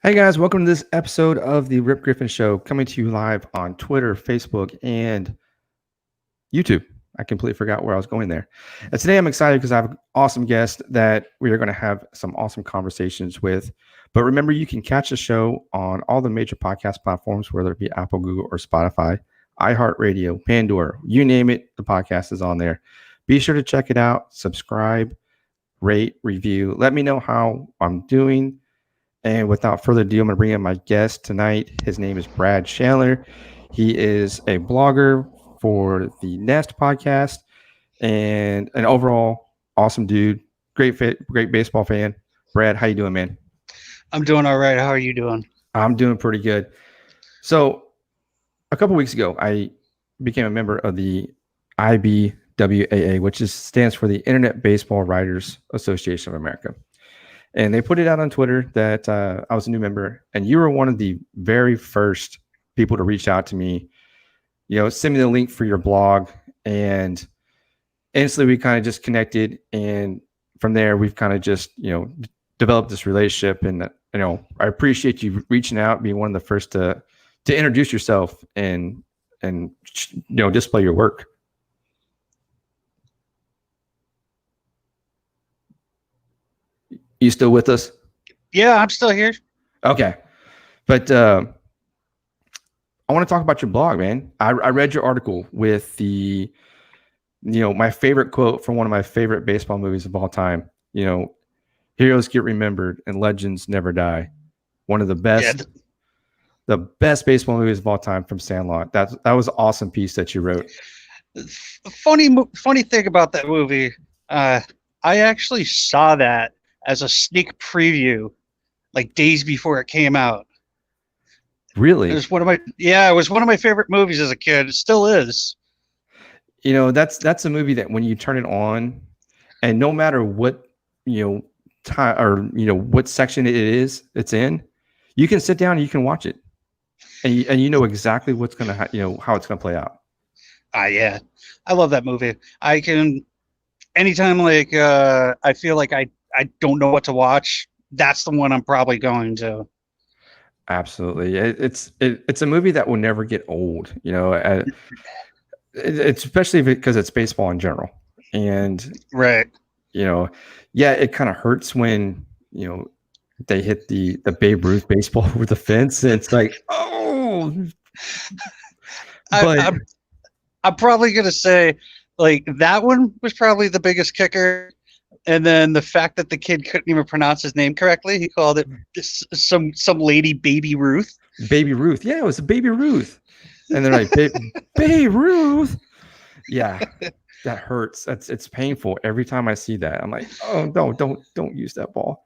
Hey guys, welcome to this episode of the Rip Griffin Show, coming to you live on Twitter, Facebook, and YouTube. I completely forgot where I was going there. And today I'm excited because I have an awesome guest that we are going to have some awesome conversations with. But remember, you can catch the show on all the major podcast platforms, whether it be Apple, Google, or Spotify, iHeartRadio, Pandora, you name it, the podcast is on there. Be sure to check it out, subscribe, rate, review. Let me know how I'm doing. And without further ado, I'm going to bring in my guest tonight. His name is Brad Shanler. He is a blogger for the Nest podcast and an overall awesome dude. Great baseball fan. Brad, how you doing, man? I'm doing all right. How are you doing? I'm doing pretty good. So a couple weeks ago, I became a member of the IBWAA, which stands for the Internet Baseball Writers Association of America. And they put it out on Twitter that I was a new member, and you were one of the very first people to reach out to me. Send me the link for your blog, and instantly we kind of just connected. And from there, we've kind of just developed this relationship. And I appreciate you reaching out, being one of the first to introduce yourself and display your work. You still with us? Yeah, I'm still here. Okay. But I want to talk about your blog, man. I read your article with my favorite quote from one of my favorite baseball movies of all time. Heroes get remembered and legends never die. One of the best, the best baseball movies of all time from Sandlot. That was an awesome piece that you wrote. Funny thing about that movie, I actually saw that as a sneak preview, like days before it came out. Really? It was one of my favorite movies as a kid. It still is. That's a movie that when you turn it on, and no matter what time or what section it's in, you can sit down and you can watch it, and you know exactly what's gonna how it's gonna play out. Yeah, I love that movie. I can anytime I feel like I don't know what to watch, that's the one I'm probably going to. Absolutely. It's a movie that will never get old, it's especially because it's baseball in general. And, right. It kind of hurts when, they hit the Babe Ruth baseball over the fence. And it's like, oh, but I'm probably going to say like that one was probably the biggest kicker. And then the fact that the kid couldn't even pronounce his name correctly, he called it some lady Baby Ruth. Baby Ruth, yeah, it was a Baby Ruth, and they're like Babe Ruth, yeah, that hurts. It's painful every time I see that. I'm like, oh no, don't use that ball.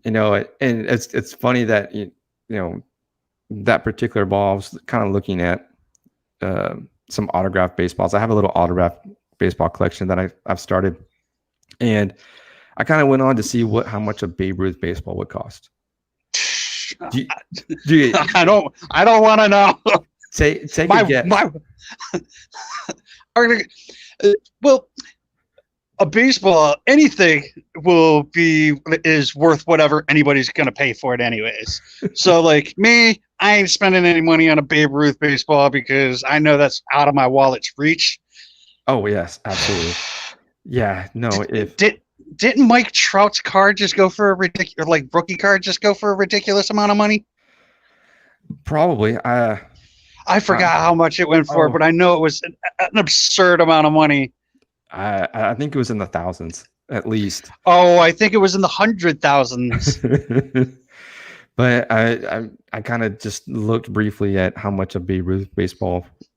And it's funny that that particular ball. I was kind of looking at some autographed baseballs. I have a little autographed baseball collection that I've started. And I kind of went on to see how much a Babe Ruth baseball would cost. I don't want to know. Take a guess. Well, a baseball, anything is worth whatever anybody's going to pay for it anyways. So like me, I ain't spending any money on a Babe Ruth baseball because I know that's out of my wallet's reach. Oh yes, absolutely. Yeah, no. Didn't Mike Trout's card just go for a ridiculous, like rookie card, just go for a ridiculous amount of money? Probably. I forgot how much it went for, but I know it was an absurd amount of money. I think it was in the thousands at least. Oh, I think it was in the 100,000s. But I kind of just looked briefly at how much a Babe Ruth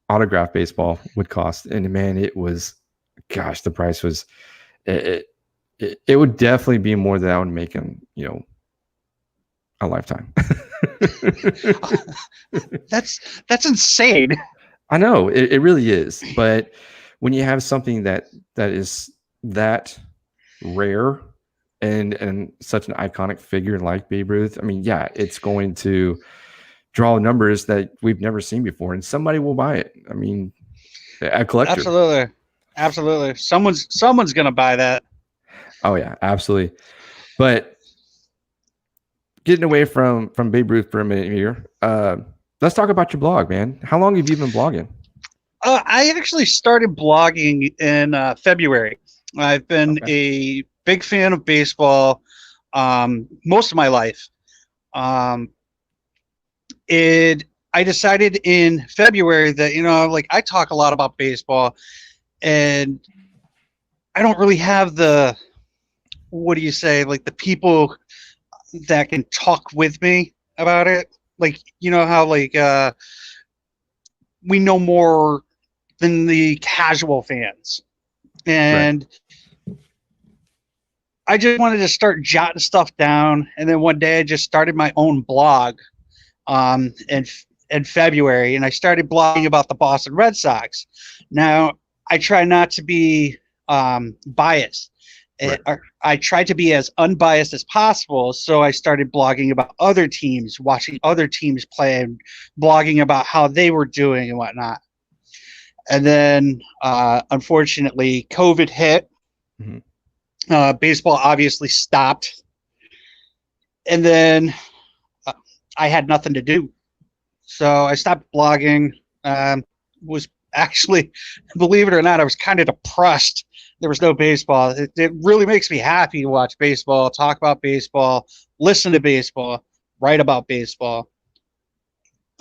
autograph baseball would cost, and man, it was. Gosh, the price was it would definitely be more than I would make him, a lifetime. That's insane. I know it really is, but when you have something that is that rare and such an iconic figure like Babe Ruth, I mean, yeah, it's going to draw numbers that we've never seen before, and somebody will buy it. I mean, a collector. Absolutely. Someone's going to buy that. Oh yeah, absolutely. But getting away from Babe Ruth for a minute here. Let's talk about your blog, man. How long have you been blogging? I actually started blogging in February. I've been a big fan of baseball most of my life. I decided in February that, like, I talk a lot about baseball, and I don't really have the people that can talk with me about it. Like, how, like, we know more than the casual fans. And I just wanted to start jotting stuff down. And then one day I just started my own blog in February, and I started blogging about the Boston Red Sox. Now, I try not to be biased. Right. I tried to be as unbiased as possible, so I started blogging about other teams, watching other teams play, and blogging about how they were doing and whatnot. And then, unfortunately, COVID hit. Mm-hmm. Baseball obviously stopped. And then I had nothing to do. So I stopped blogging. Was actually, believe it or not, I was kind of depressed. There was no baseball. It really makes me happy to watch baseball, talk about baseball, listen to baseball, write about baseball.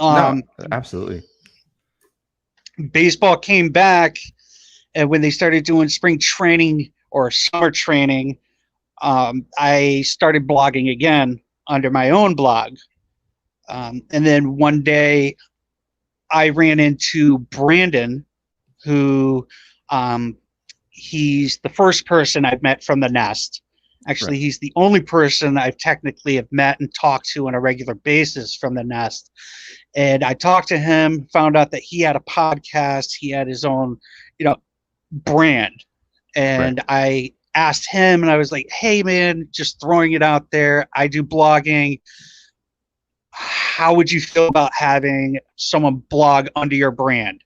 No, absolutely. Baseball came back, and when they started doing spring training or summer training, I started blogging again under my own blog. And then one day I ran into Brandon, who he's the first person I've met from the Nest. Actually, right. He's the only person I've technically have met and talked to on a regular basis from the Nest. And I talked to him, found out that he had a podcast. He had his own, brand. And right. I asked him, and I was like, hey, man, just throwing it out there. I do blogging. How would you feel about having someone blog under your brand?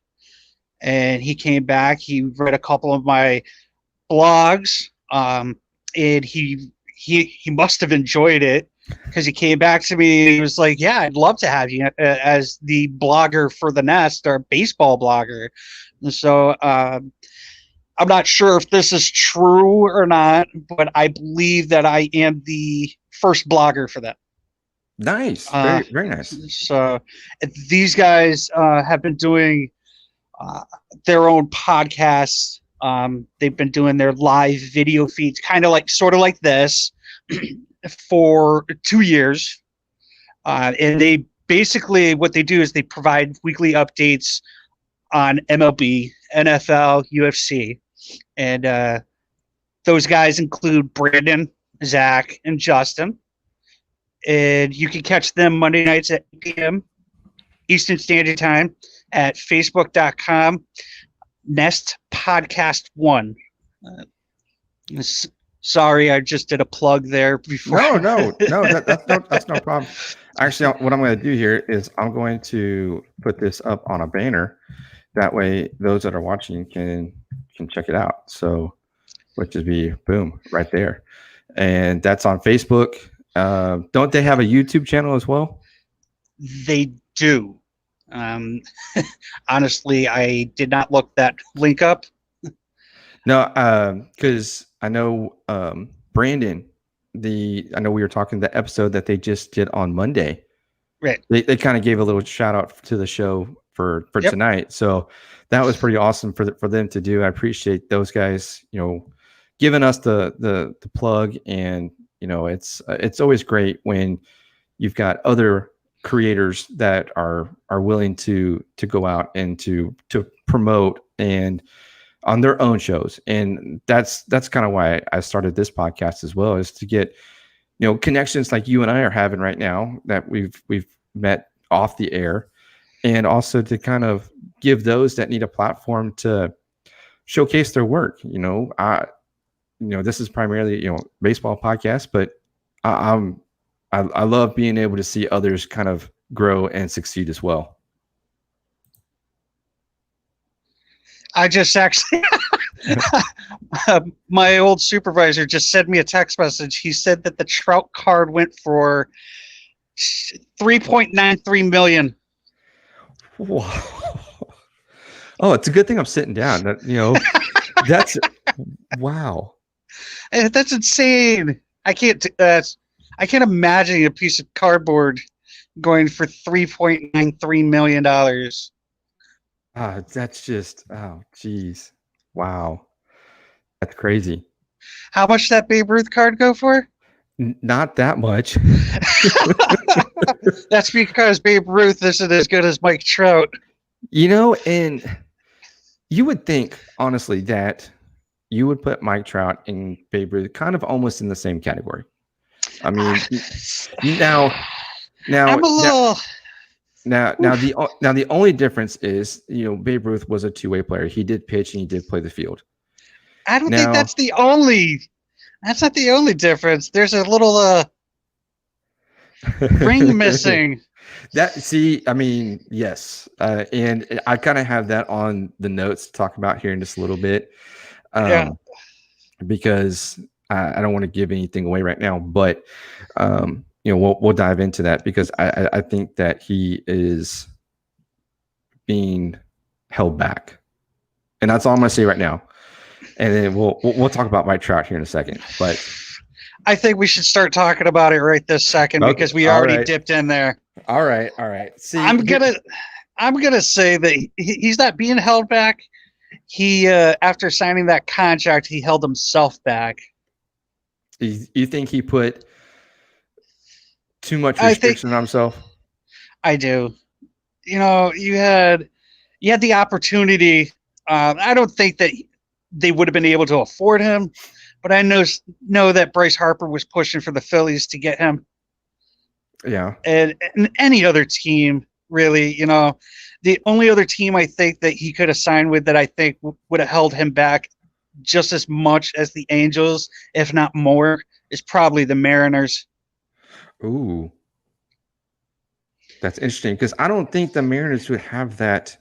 And he came back. He read a couple of my blogs, and he must have enjoyed it, because he came back to me and he was like, yeah, I'd love to have you as the blogger for the Nest, or baseball blogger. And so I'm not sure if this is true or not, but I believe that I am the first blogger for them. Nice. Very, very nice. So these guys have been doing their own podcasts. They've been doing their live video feeds, sort of like this, for 2 years. And they basically, what they do is they provide weekly updates on MLB, NFL, UFC. And those guys include Brandon, Zach, and Justin. And you can catch them Monday nights at 8 p.m. Eastern Standard Time at facebook.com Nest Podcast 1. Sorry, I just did a plug there before. No, that's no problem. Actually, what I'm going to do here is I'm going to put this up on a banner. That way, those that are watching can check it out. So, which would be boom right there, and that's on Facebook. Don't they have a YouTube channel as well? They do. Honestly, I did not look that link up. No, because I know Brandon. I know we were talking the episode that they just did on Monday. Right. They kind of gave a little shout out to the show for yep. tonight. So that was pretty awesome for them to do. I appreciate those guys, giving us the plug. And it's always great when you've got other creators that are willing to go out and to promote and on their own shows. And that's kind of why I started this podcast as well, is to get connections like you and I are having right now that we've met off the air, and also to kind of give those that need a platform to showcase their work. This is primarily baseball podcast, but I love being able to see others kind of grow and succeed as well. I just actually, my old supervisor just sent me a text message. He said that the Trout card went for $3.93 million. Wow. Oh, it's a good thing I'm sitting down. That's wow. That's insane. I can't imagine a piece of cardboard going for $3.93 million. That's just geez. Wow. That's crazy. How much that Babe Ruth card go for? Not that much. That's because Babe Ruth isn't as good as Mike Trout. And you would think, honestly, that you would put Mike Trout and Babe Ruth kind of almost in the same category. I mean, now, I'm a little. now, the only difference is, Babe Ruth was a two-way player. He did pitch and he did play the field. I don't think that's the only. That's not the only difference. There's a little ring missing. Yes. And I kind of have that on the notes to talk about here in just a little bit. Yeah. Because I don't want to give anything away right now, but we'll dive into that because I think that he is being held back, and that's all I'm going to say right now. And then we'll talk about Mike Trout here in a second. But I think we should start talking about it right this second because we already dipped in there. All right. See, I'm gonna say that he's not being held back. He after signing that contract, he held himself back. You think he put too much restriction on himself? I do. You had the opportunity. I don't think that they would have been able to afford him, but I know that Bryce Harper was pushing for the Phillies to get him. Yeah. And any other team, really, the only other team I think that he could have signed with that I think would have held him back just as much as the Angels, if not more, is probably the Mariners. Ooh. That's interesting because I don't think the Mariners would have that.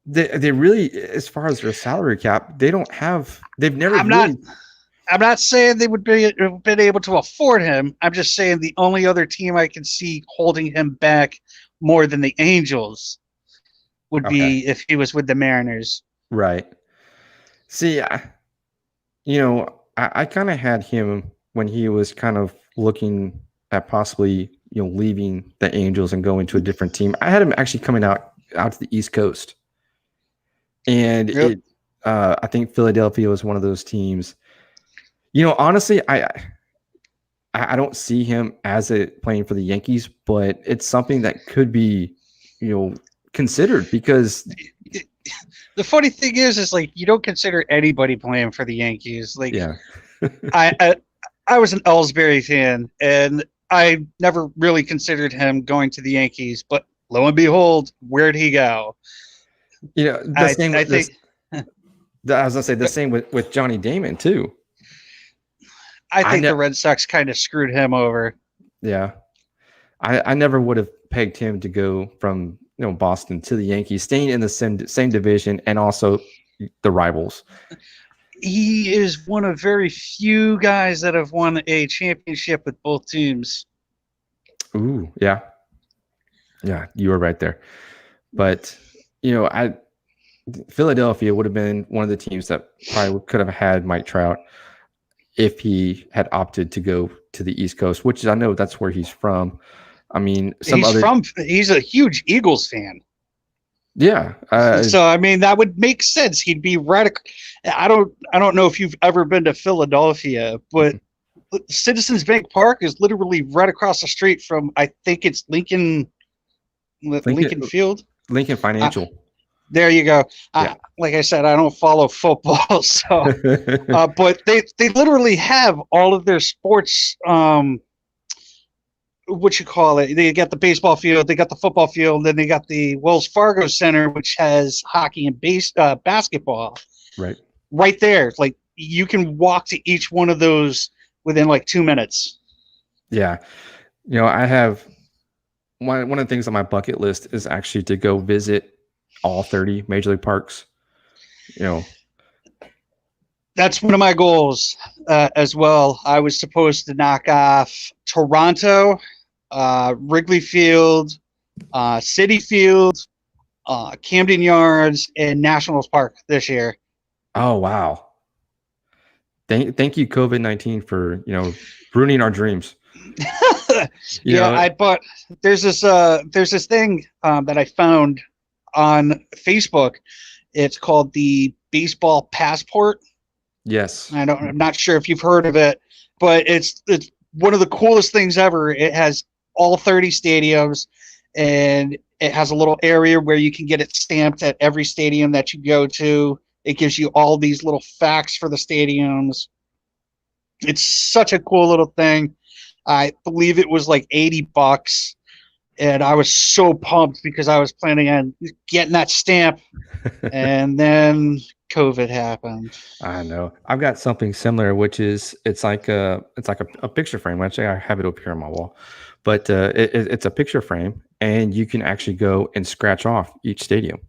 They really, as far as their salary cap, they've never I'm not saying they would been able to afford him. I'm just saying the only other team I can see holding him back more than the Angels would be if he was with the Mariners. Right. See, I kind of had him when he was kind of looking at possibly, leaving the Angels and going to a different team. I had him actually coming out to the East Coast. And I think Philadelphia was one of those teams. Honestly, I don't see him as playing for the Yankees, but it's something that could be, considered because the funny thing is like you don't consider anybody playing for the Yankees. Like, yeah, I was an Ellsbury fan, and I never really considered him going to the Yankees. But lo and behold, where'd he go? The same. I was gonna say the same with Johnny Damon too. I think the Red Sox kind of screwed him over. Yeah, I never would have pegged him to go from Boston to the Yankees, staying in the same division and also the rivals. He is one of very few guys that have won a championship with both teams. Ooh, yeah, you were right there, but. Philadelphia would have been one of the teams that probably could have had Mike Trout if he had opted to go to the East Coast, which I know that's where he's from. I mean, he's a huge Eagles fan. Yeah. So I mean, that would make sense. He'd be right. I don't know if you've ever been to Philadelphia, but Citizens Bank Park is literally right across the street from, I think it's Lincoln Field. Lincoln Financial. There you go. Like I said, I don't follow football, so but they literally have all of their sports. What you call it? They got the baseball field, they got the football field, then they got the Wells Fargo Center, which has hockey and basketball. Right there. Like you can walk to each one of those within like 2 minutes. Yeah, I have one of the things on my bucket list is actually to go visit all 30 major league parks. That's one of my goals as well. I was supposed to knock off Toronto, Wrigley Field, City Field, Camden Yards, and Nationals Park this year. Oh wow. Thank you, COVID-19, for ruining our dreams. You Yeah, know, I bought. There's this thing that I found on Facebook. It's called the Baseball Passport. yes. I'm not sure if you've heard of it, but it's one of the coolest things ever. It has all 30 stadiums, and it has a little area where you can get it stamped at every stadium that you go to. It gives you all these little facts for the stadiums. It's such a cool little thing. I believe it was like $80, and I was so pumped because I was planning on getting that stamp, and then COVID happened. I know. I've got something similar, which is it's like a picture frame. Actually, I have it up here on my wall, but it's a picture frame, and you can actually go and scratch off each stadium.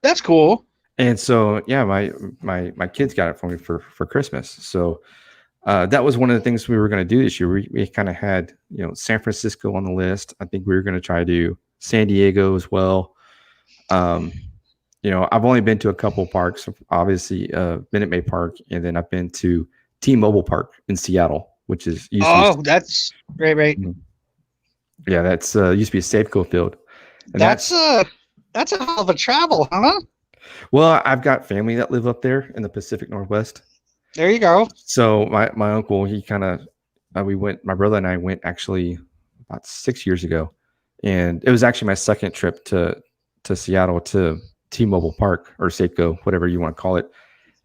That's cool. And so, yeah, my kids got it for me for Christmas. So that was one of the things we were going to do this year. We kind of had San Francisco on the list. I think we were going to try to do San Diego as well. Um, I've only been to a couple parks, obviously Minute Maid Park, and then I've been to T-Mobile Park in Seattle, which is used to Oh, that's right. yeah, that's used to be a Safeco field, and That's a hell of a travel, huh? well, I've got family that live up there in the Pacific Northwest. There you go. So my uncle, he kind of we went. My brother and I went actually about 6 years ago, and it was actually my second trip to Seattle to T-Mobile Park or Safeco, whatever you want to call it.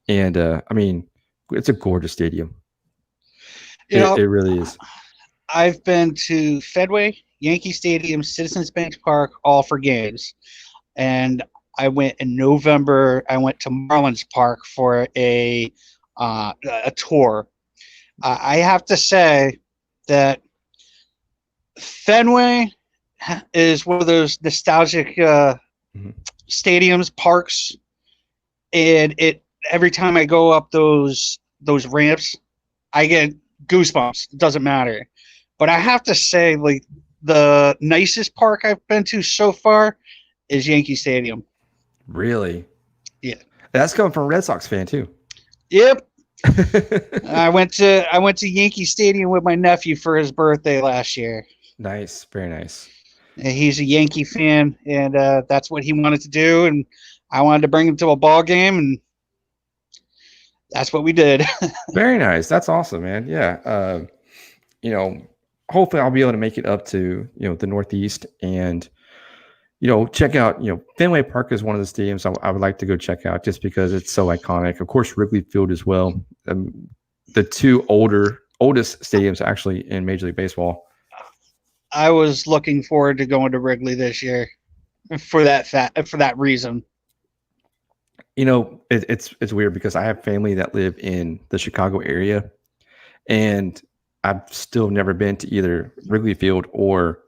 And I mean, it's a gorgeous stadium. You know, It really is. I've been to Fenway, Yankee Stadium, Citizens Bank Park, all for games. And I went in November. I went to Marlins Park for a tour. I have to say that Fenway is one of those nostalgic stadiums, parks, and it every time I go up those ramps, I get goosebumps. It doesn't matter. But I have to say, like, the nicest park I've been to so far is Yankee Stadium. Really? Yeah. That's coming from a Red Sox fan too. Yep. I went to Yankee Stadium with my nephew for his birthday last year. Nice, very nice. And he's a Yankee fan, and that's what he wanted to do, and I wanted to bring him to a ball game, and that's what we did. Very nice. That's awesome, man. Yeah. Hopefully I'll be able to make it up to the Northeast and check out, Fenway Park is one of the stadiums I would like to go check out just because it's so iconic. Of course, Wrigley Field as well. The two oldest stadiums actually in Major League Baseball. I was looking forward to going to Wrigley this year for that reason. It's weird because I have family that live in the Chicago area, and I've still never been to either Wrigley Field or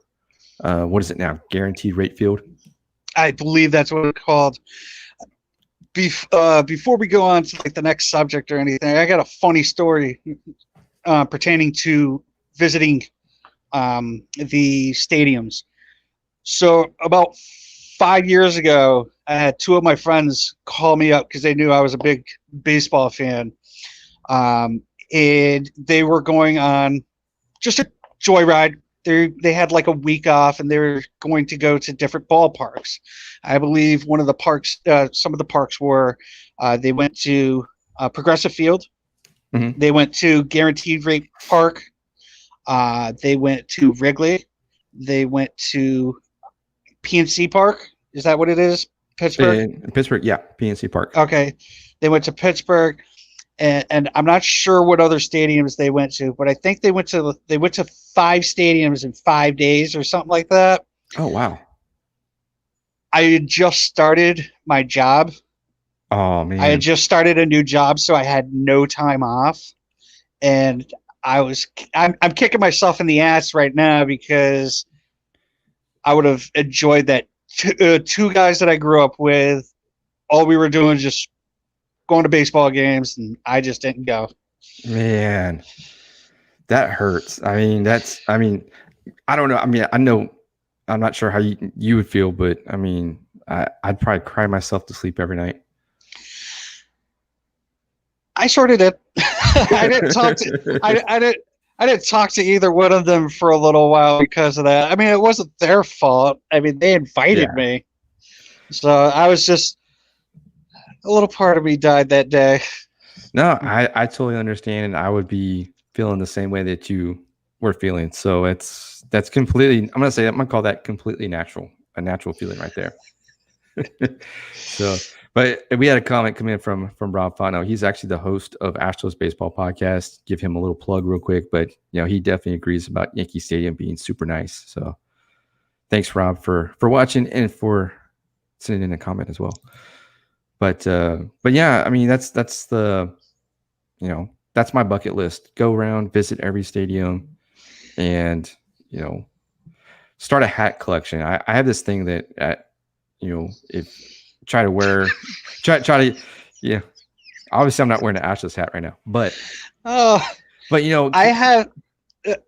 what is it now? Guaranteed Rate Field. I believe that's what it's called. Before we go on to like the next subject or anything, I got a funny story pertaining to visiting the stadiums. So about 5 years ago, I had two of my friends call me up because they knew I was a big baseball fan, and they were going on just a joyride. They had like a week off, and they were going to go to different ballparks. I believe one of the parks, some of the parks were, they went to Progressive Field, they went to Guaranteed Rate Park, they went to Wrigley, they went to PNC Park. Is that what it is? Pittsburgh? Pittsburgh, yeah, PNC Park. Okay. They went to Pittsburgh, and I'm not sure what other stadiums they went to, but I think they went to 5 stadiums in 5 days or something like that. Oh, wow. I had just started my job. Oh, man. I had just started a new job, so I had no time off. And I'm kicking myself in the ass right now because I would have enjoyed that. Two guys that I grew up with, all we were doing is just going to baseball games, and I just didn't go. Man, that hurts. I mean, I don't know. I mean, I know I'm not sure how you would feel, but I mean, I'd probably cry myself to sleep every night. I sort of did. I didn't talk to I didn't talk to either one of them for a little while because of that. I mean, it wasn't their fault. I mean, they invited Yeah. me, so I was just a little part of me died that day. No, I totally understand, and I would be feeling the same way that you were feeling. So that's completely. I'm gonna call that completely natural, a natural feeling right there. So, but we had a comment come in from Rob Fano. He's actually the host of Astros Baseball Podcast. Give him a little plug real quick, but he definitely agrees about Yankee Stadium being super nice. So, thanks Rob for watching and for sending in a comment as well. But yeah, I mean that's the that's my bucket list. Go around, visit every stadium, and you know start a hat collection. I have this thing that if try to wear try to yeah. Obviously, I'm not wearing an Astros hat right now, but Oh, but I have.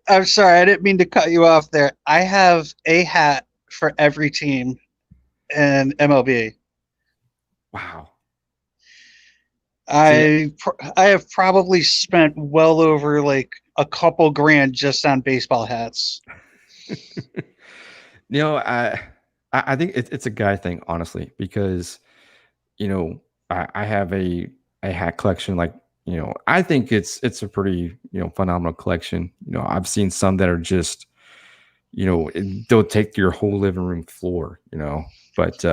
I'm sorry, I didn't mean to cut you off there. I have a hat for every team in MLB. wow. See, I have probably spent well over like a couple grand just on baseball hats. I think it's a guy thing, honestly, because I have a hat collection. Like, I think it's a pretty phenomenal collection. I've seen some that are just they'll take your whole living room floor. But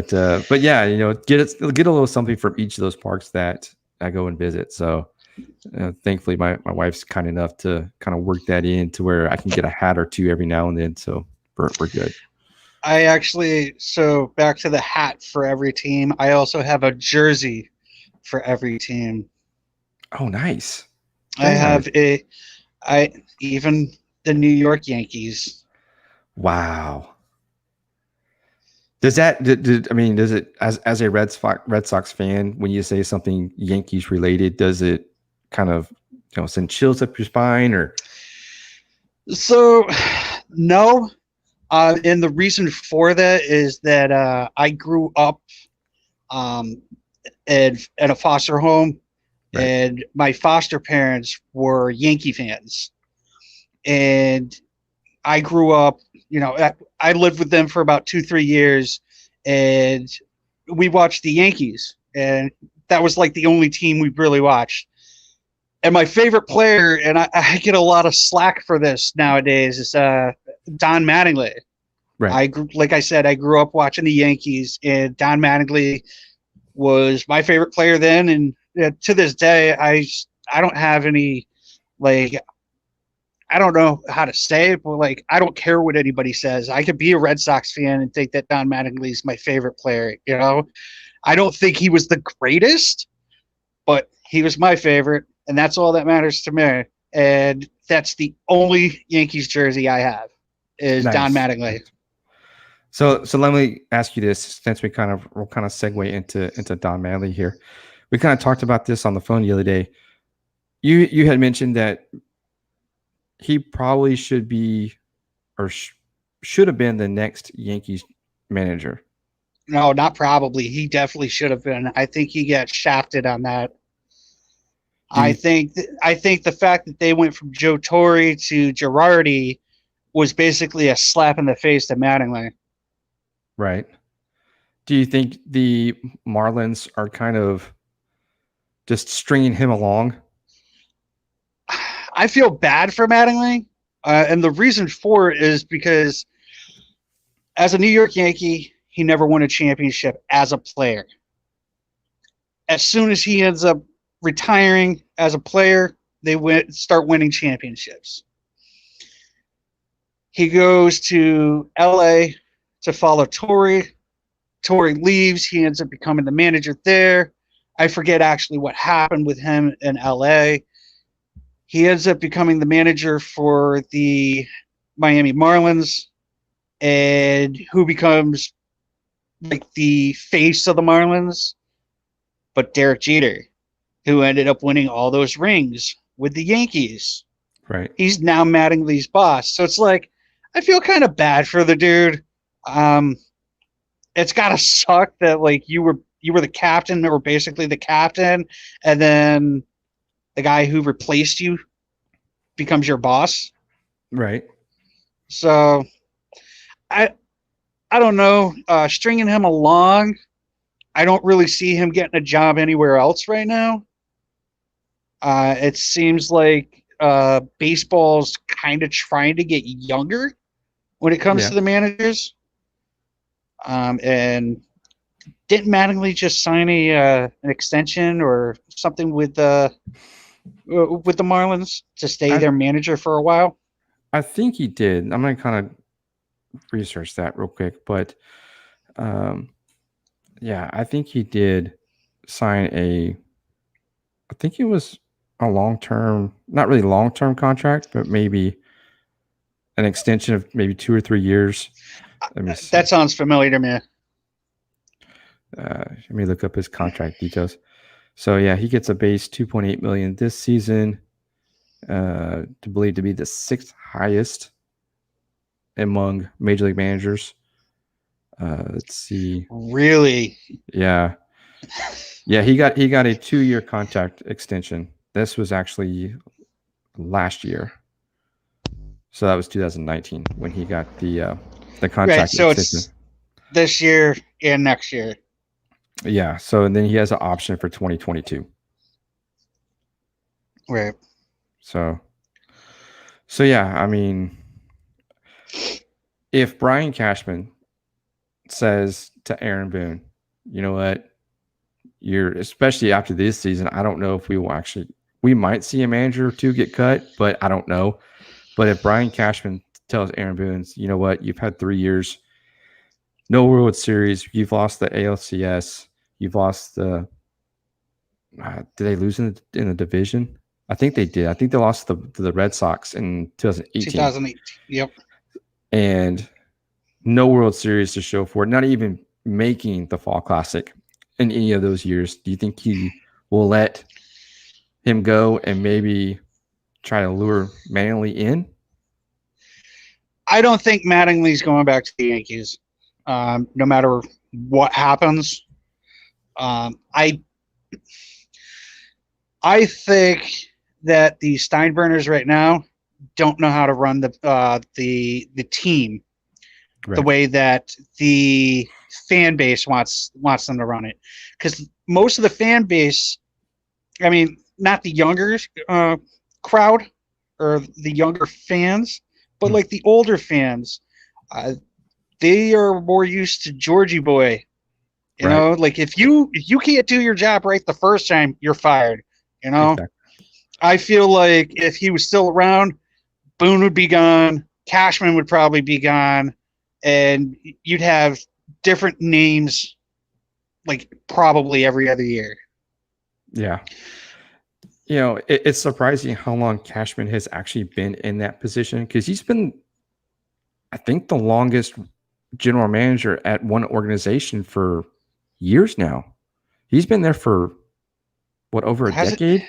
but yeah, get a little something from each of those parks that I go and visit. So thankfully, my wife's kind enough to kind of work that in to where I can get a hat or two every now and then. So we're good. I actually, so back to the hat for every team. I also have a jersey for every team. Oh, nice. I Very nice. have I even the New York Yankees. Wow. Does that? I mean, does it as a Red Sox fan, when you say something Yankees related, does it kind of send chills up your spine or? So, no. And the reason for that is that I grew up um, at a foster home, Right. and my foster parents were Yankee fans. And I grew up, I lived with them for about 2, 3 years, and we watched the Yankees, and that was like the only team we really watched. And my favorite player, and I get a lot of slack for this nowadays, is Don Mattingly. Right. Like I said, I grew up watching the Yankees, and Don Mattingly was my favorite player then, and to this day, I don't have any like I don't know how to say it, but like I don't care what anybody says. I could be a Red Sox fan and think that Don Mattingly is my favorite player. I don't think he was the greatest, but he was my favorite, and that's all that matters to me. And that's the only Yankees jersey I have is Don Nice. Mattingly. So let me ask you this, since we'll kind of segue into Don Manley here. We kind of talked about this on the phone the other day. You had mentioned that he probably should be or should have been the next Yankees manager. No, not probably. He definitely should have been. I think he got shafted on that. Do you I think the fact that they went from Joe Torre to Girardi was basically a slap in the face to Mattingly. right? Do you think the Marlins are kind of just stringing him along? I feel bad for Mattingly, and the reason for it is because as a New York Yankee, he never won a championship as a player. As soon as he ends up retiring as a player, they start winning championships. He goes to LA to follow Torre. Torre leaves. He ends up becoming the manager there. I forget actually what happened with him in LA. He ends up becoming the manager for the Miami Marlins, and who becomes like the face of the Marlins, but Derek Jeter, who ended up winning all those rings with the Yankees. Right. He's now Mattingly's boss. So it's like, I feel kind of bad for the dude. It's gotta suck that like you were the captain or basically the captain, and then the guy who replaced you becomes your boss. Right. So I don't know. Stringing him along, I don't really see him getting a job anywhere else right now. It seems like baseball's kind of trying to get younger when it comes Yeah. to the managers. And didn't Mattingly just sign an extension or something with the Marlins to stay I their manager for a while? I think he did. I'm gonna kind of research that real quick, but yeah, I think he did sign I think it was a long term, not really long term contract, but maybe an extension of maybe 2 or 3 years. Let me see. That sounds familiar to me. Let me look up his contract details. So yeah, he gets a base 2.8 million this season, to believe to be the sixth highest among major league managers. Let's see. Really? Yeah, yeah, he got a 2-year contract extension. This was actually last year, so that was 2019 when he got the Right. contract So extension. it's this year and next year. Yeah, so and then he has an option for 2022. Right. So yeah, I mean, if Brian Cashman says to Aaron Boone, you know what, you're, especially after this season, I don't know if we might see a manager or two get cut, but I don't know. But if Brian Cashman tells Aaron Boone, you know what, you've had 3 years, no World Series, you've lost the ALCS, you've lost the, did they lose in the division? I think they did. I think they lost to the Red Sox in 2018. 2008. Yep. And no World Series to show for it, not even making the Fall Classic in any of those years. Do you think he will let him go and maybe try to lure Manley in? I don't think Mattingly's going back to the Yankees, no matter what happens. I think that the Steinbrenners right now don't know how to run the team the way that the fan base wants them to run it. Because most of the fan base, I mean, not the younger crowd or the younger fans, but like the older fans, they are more used to Georgie Boy. You know, like if you can't do your job right the first time, you're fired. You know, Exactly. I feel like if he was still around, Boone would be gone, Cashman would probably be gone, and you'd have different names, like probably every other year. Yeah. You know, it's surprising how long Cashman has actually been in that position, because he's been, I think, the longest general manager at one organization for years now. He's been there for what, over a decade?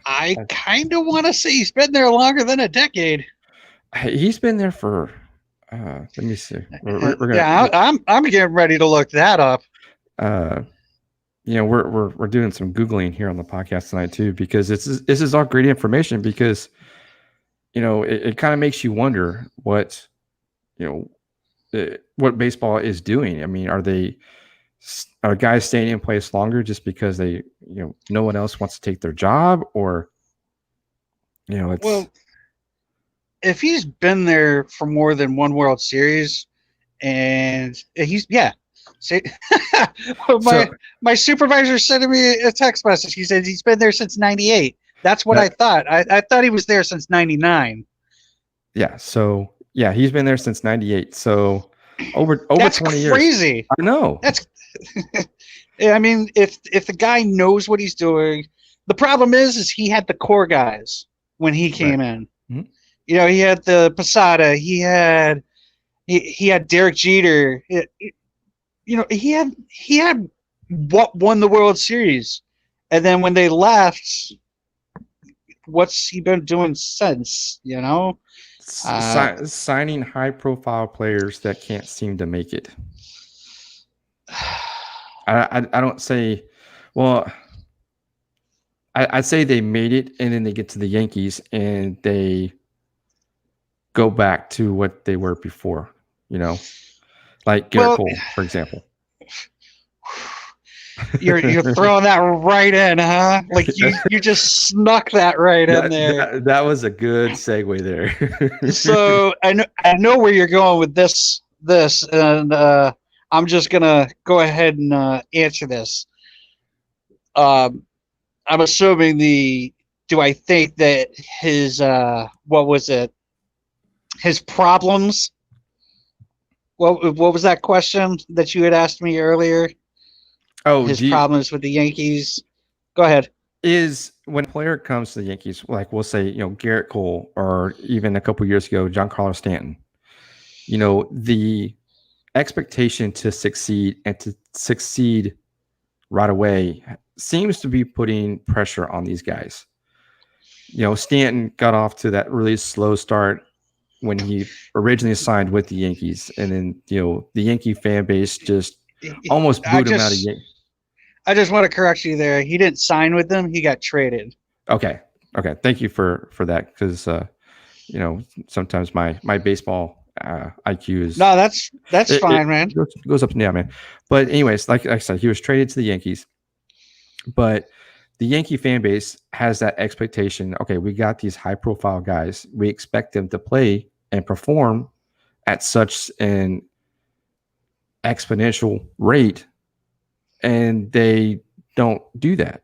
I kind of want to say he's been there longer than a decade. He's been there for. Let me see. We're gonna, yeah, I'm getting ready to look that up. You know, we're doing some Googling here on the podcast tonight too, because this is all great information, because, you know, it kind of makes you wonder what, you know, what baseball is doing. I mean, are guys staying in place longer just because they, you know, no one else wants to take their job, or, you know, it's, well, if he's been there for more than one World Series, and he's say, my supervisor sent me a text message. He said he's been there since '98. That's what I thought. I thought he was there since '99. Yeah. So yeah, he's been there since '98. So over that's 20 years. Crazy. I know. That's. I mean, if the guy knows what he's doing, the problem is he had the core guys when he came in. Mm-hmm. You know, he had the Posada. He had Derek Jeter. You know, he had what won the World Series. And then when they left, what's he been doing since? Signing high profile players that can't seem to make it. I don't say, well, I'd say they made it and then they get to the Yankees and they go back to what they were before, like Garrett Well, Cole, for example. you're throwing that right in, huh? Like you just snuck that right in there. That was a good segue there. So I know where you're going with this, and I'm just gonna go ahead and answer this. Um, I'm assuming do I think that his what was it? His problems. What was that question that you had asked me earlier? Oh, His problems with the Yankees. Go ahead. Is when a player comes to the Yankees, like we'll say, Garrett Cole, or even a couple years ago, Giancarlo Stanton, the expectation to succeed and to succeed right away seems to be putting pressure on these guys. Stanton got off to that really slow start when he originally signed with the Yankees, and then the Yankee fan base just almost booed him out of Yankees. I just want to correct you there. He didn't sign with them. He got traded. Okay. Thank you for that, because sometimes my baseball IQ is no. That's fine, man. Goes up and down, man. But anyways, like I said, he was traded to the Yankees, but the Yankee fan base has that expectation. Okay, we got these high profile guys. We expect them to play and perform at such an exponential rate, and they don't do that.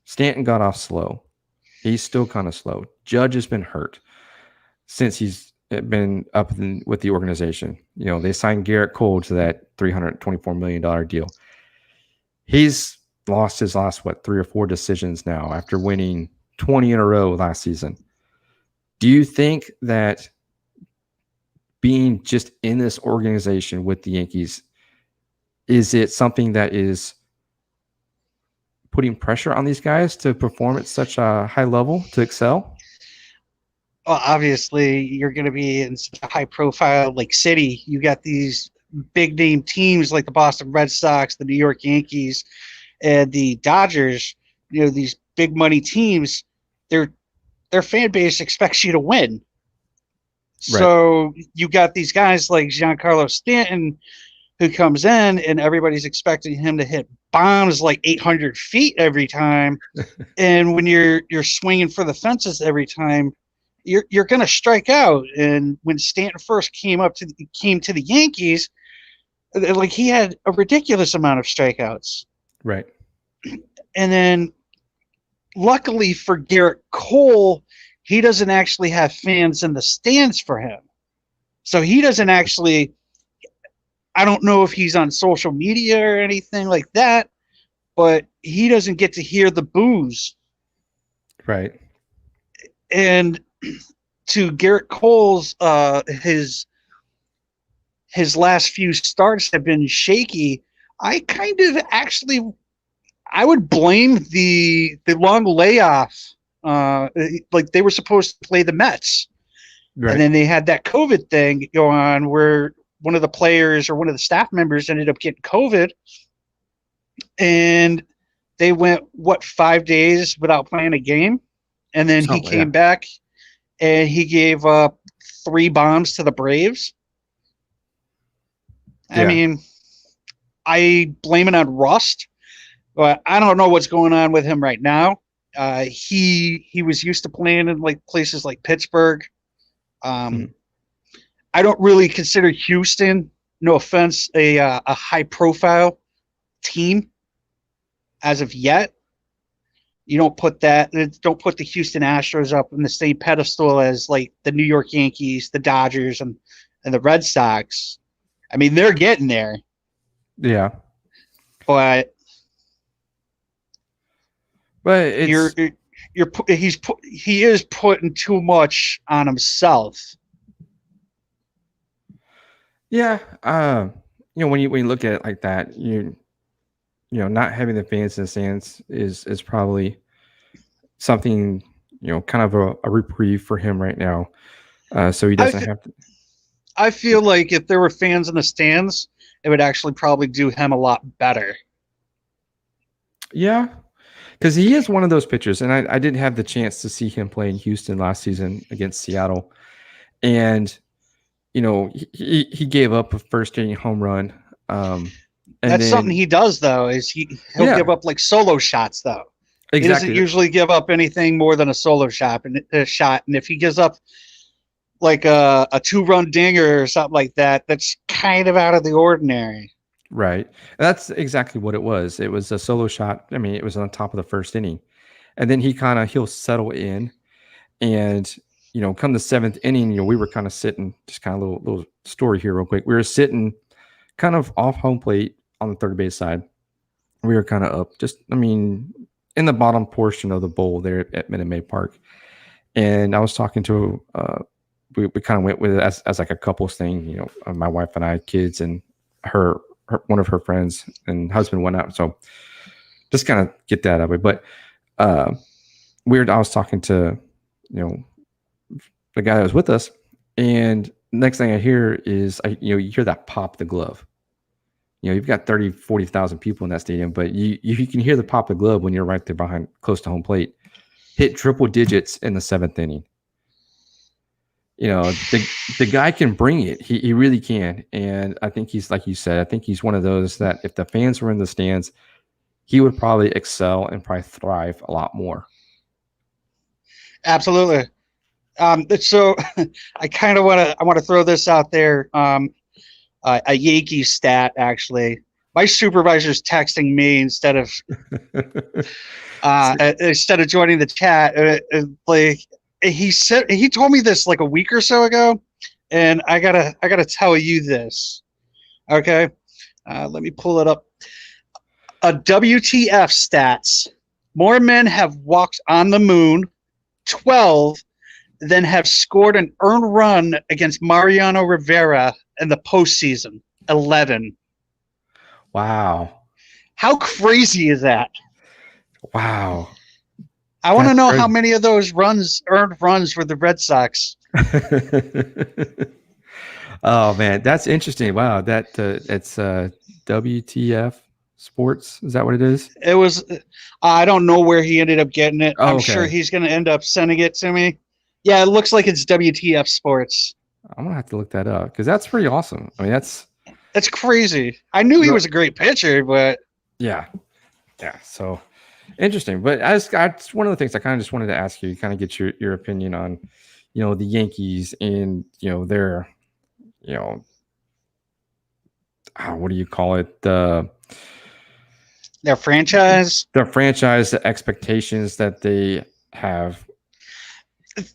Stanton got off slow. He's still kind of slow. Judge has been hurt since he's been up with the organization. They signed Garrett Cole to that $324 million deal. He's lost his last, 3 or 4 decisions now after winning 20 in a row last season. Do you think that being just in this organization with the Yankees, is it something that is putting pressure on these guys to perform at such a high level, to excel? Well, obviously, you're going to be in such a high-profile city. You got these big-name teams like the Boston Red Sox, the New York Yankees, and the Dodgers. These big-money teams. Their fan base expects you to win. Right. So you got these guys like Giancarlo Stanton, who comes in and everybody's expecting him to hit bombs like 800 feet every time. And when you're swinging for the fences every time, you're going to strike out. And when Stanton first came to the Yankees, he had a ridiculous amount of strikeouts. Right. And then luckily for Garrett Cole, he doesn't actually have fans in the stands for him. So he doesn't actually, I don't know if he's on social media or anything like that, but he doesn't get to hear the boos. Right. And to Garrett Cole's, his last few starts have been shaky. I would blame the long layoff. They were supposed to play the Mets. Right. And then they had that COVID thing go on where one of the players or one of the staff members ended up getting COVID, and they went 5 days without playing a game, and then he came back and he gave up 3 bombs to the Braves. I mean, I blame it on rust, but I don't know what's going on with him right now. He was used to playing in places like Pittsburgh. I don't really consider Houston, no offense, a high profile team as of yet. You don't put the Houston Astros up in the same pedestal as the New York Yankees, the Dodgers, and the Red Sox. I mean, they're getting there. Yeah. But it's, he is putting too much on himself. Yeah. When you look at it like that, not having the fans in the stands is probably something, kind of a reprieve for him right now. So he I doesn't th- have to. I feel like if there were fans in the stands, it would actually probably do him a lot better. Yeah, because he is one of those pitchers, and I didn't have the chance to see him play in Houston last season against Seattle, and he gave up a first inning home run, and That's something then he does though. Is he'll yeah, give up like solo shots though. He doesn't exactly usually give up anything more than a solo shot and a shot. And if he gives up like a 2-run dinger or something like that, that's kind of out of the ordinary. right. That's exactly what it was. It was a solo shot. I mean, it was on top of the first inning, and then he'll settle in, and come the seventh inning, we were kind of sitting, just kind of little story here real quick. We were sitting kind of off home plate on the third base side. We were kind of up, just in the bottom portion of the bowl there at Minute Maid Park. And I was talking to we kind of went with it as like a couples thing, my wife and I, kids, and her one of her friends and husband went out. So just kind of get that out of it. But weird, I was talking to, the guy that was with us, and next thing I hear is you hear that pop the glove. You've got 30, 40,000 people in that stadium, but you can hear the pop the glove when you're right there behind, close to home plate. Hit triple digits in the seventh inning. The guy can bring it. He really can. And I think he's, like you said, I think he's one of those that if the fans were in the stands, he would probably excel and probably thrive a lot more. Absolutely. So I kind of want to throw this out there. A Yankee stat, actually. My supervisor's texting me instead of joining the chat. Like he told me this like a week or so ago, and I gotta tell you this. Okay, let me pull it up. A WTF stats: more men have walked on the moon, 12, than have scored an earned run against Mariano Rivera in the postseason, 11. Wow. How crazy is that? Wow. I want to know how many of those earned runs were the Red Sox. Oh man, that's interesting. Wow, it's WTF Sports. Is that what it is? It was. I don't know where he ended up getting it. Oh, I'm okay. sure he's going to end up sending it to me. Yeah, it looks like it's WTF Sports. I'm gonna have to look that up because that's pretty awesome. I mean, that's crazy. I knew he was a great pitcher, but yeah. So interesting. But it's one of the things I kind of just wanted to ask you, kind of get your opinion on, the Yankees and their, what do you call it? Their franchise. The expectations that they have.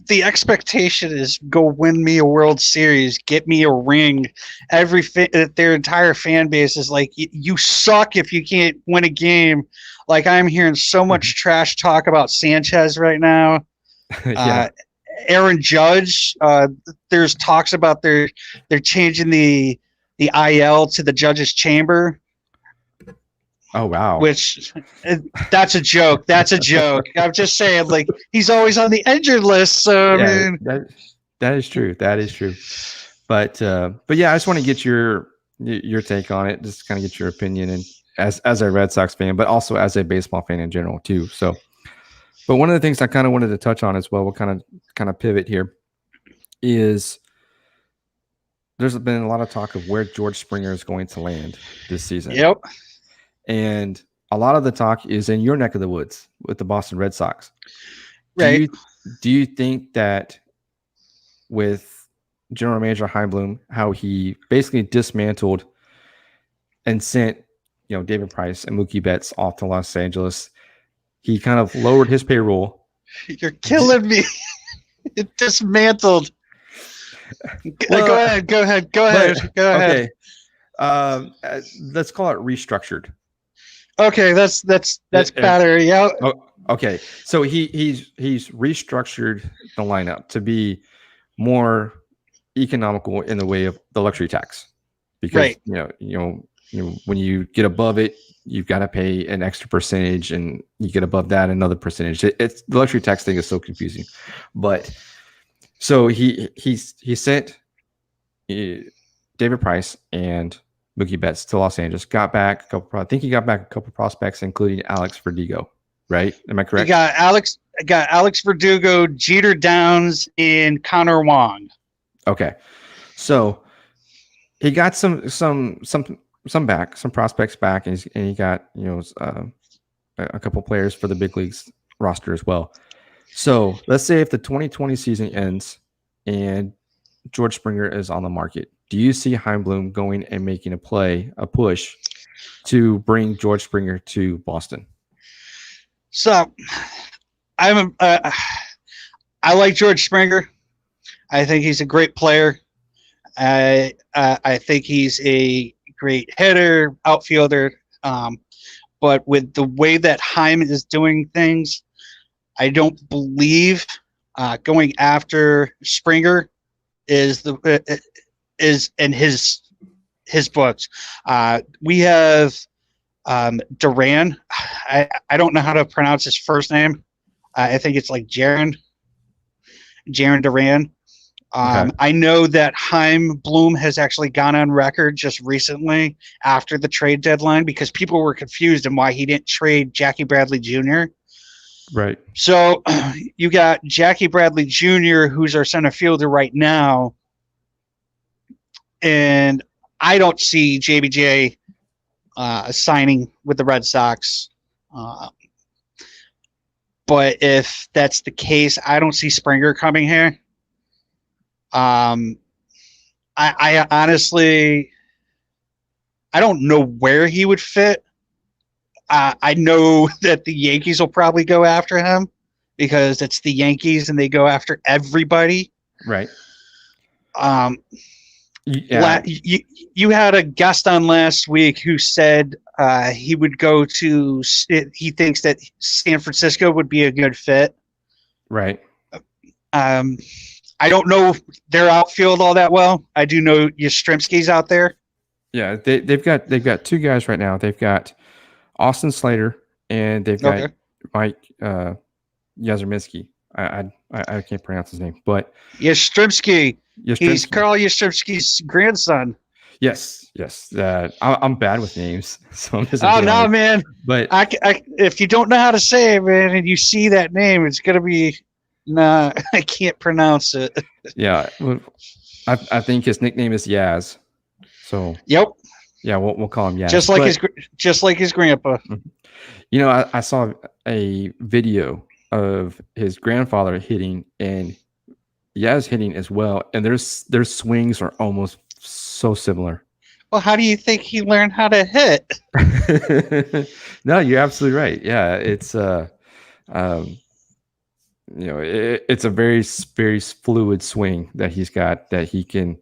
The expectation is go win me a World Series, get me a ring. Their entire fan base is like, you suck if you can't win a game. Like, I'm hearing so much trash talk about Sanchez right now. Yeah. Aaron Judge. There's talks about they're changing the IL to the judge's chamber. Oh wow! Which that's a joke. That's a joke. I'm just saying, like, he's always on the injured list. So yeah, I mean, that is true. That is true. But yeah, I just want to get your take on it. Just kind of get your opinion, and as a Red Sox fan, but also as a baseball fan in general too. So, but one of the things I kind of wanted to touch on as well, we'll kind of pivot here, is there's been a lot of talk of where George Springer is going to land this season. Yep. And a lot of the talk is in your neck of the woods with the Boston Red Sox. Right. Do you think that with General Manager Heimblum, how he basically dismantled and sent, David Price and Mookie Betts off to Los Angeles, he kind of lowered his payroll? You're killing me. It dismantled. Well, Go ahead. Okay. Let's call it restructured. Okay, that's better. Yeah. Oh, okay. So he's restructured the lineup to be more economical in the way of the luxury tax, because right. when you get above it, you've got to pay an extra percentage, and you get above that another percentage. It's the luxury tax thing is so confusing, but so he sent David Price and Mookie Betts to Los Angeles. Got back a couple. I think he got back a couple prospects, including Alex Verdugo. Right? Am I correct? He got Alex Verdugo, Jeter Downs, and Connor Wong. Okay, so he got some prospects back, and he got a couple players for the big leagues roster as well. So let's say if the 2020 season ends and George Springer is on the market, do you see Chaim Bloom going and making a push to bring George Springer to Boston? So I like George Springer. I think he's a great player. I think he's a great hitter, outfielder. But with the way that Chaim is doing things, I don't believe going after Springer is in his books. We have Duran. I don't know how to pronounce his first name. I think it's like Jaron Duran. Okay. I know that Chaim Bloom has actually gone on record just recently after the trade deadline because people were confused on why he didn't trade Jackie Bradley Jr. Right. So you got Jackie Bradley Jr., who's our center fielder right now, and I don't see JBJ signing with the Red Sox. But if that's the case, I don't see Springer coming here. I honestly, I don't know where he would fit. I know that the Yankees will probably go after him because it's the Yankees and they go after everybody. Right. Yeah. You had a guest on last week who said he would go to. He thinks that San Francisco would be a good fit. Right. I don't know their outfield all that well. I do know Yastrzemski's out there. Yeah, they've got two guys right now. They've got Austin Slater and they've got Mike Yastrzemski. I can't pronounce his name, but Yastrzemski. He's Carl Yastrzemski's grandson. Yes. I'm bad with names, so I'm just. Oh no, man! But if you don't know how to say it, man, and you see that name, it's gonna be. Nah, I can't pronounce it. Yeah, I think his nickname is Yaz. So. Yep. Yeah, we'll call him Yaz. Just like his grandpa. You know, I saw a video of his grandfather hitting and Yaz hitting as well, and their swings are almost so similar. Well, how do you think he learned how to hit? No, you're absolutely right. Yeah, it's it's a very, very fluid swing that he's got that he can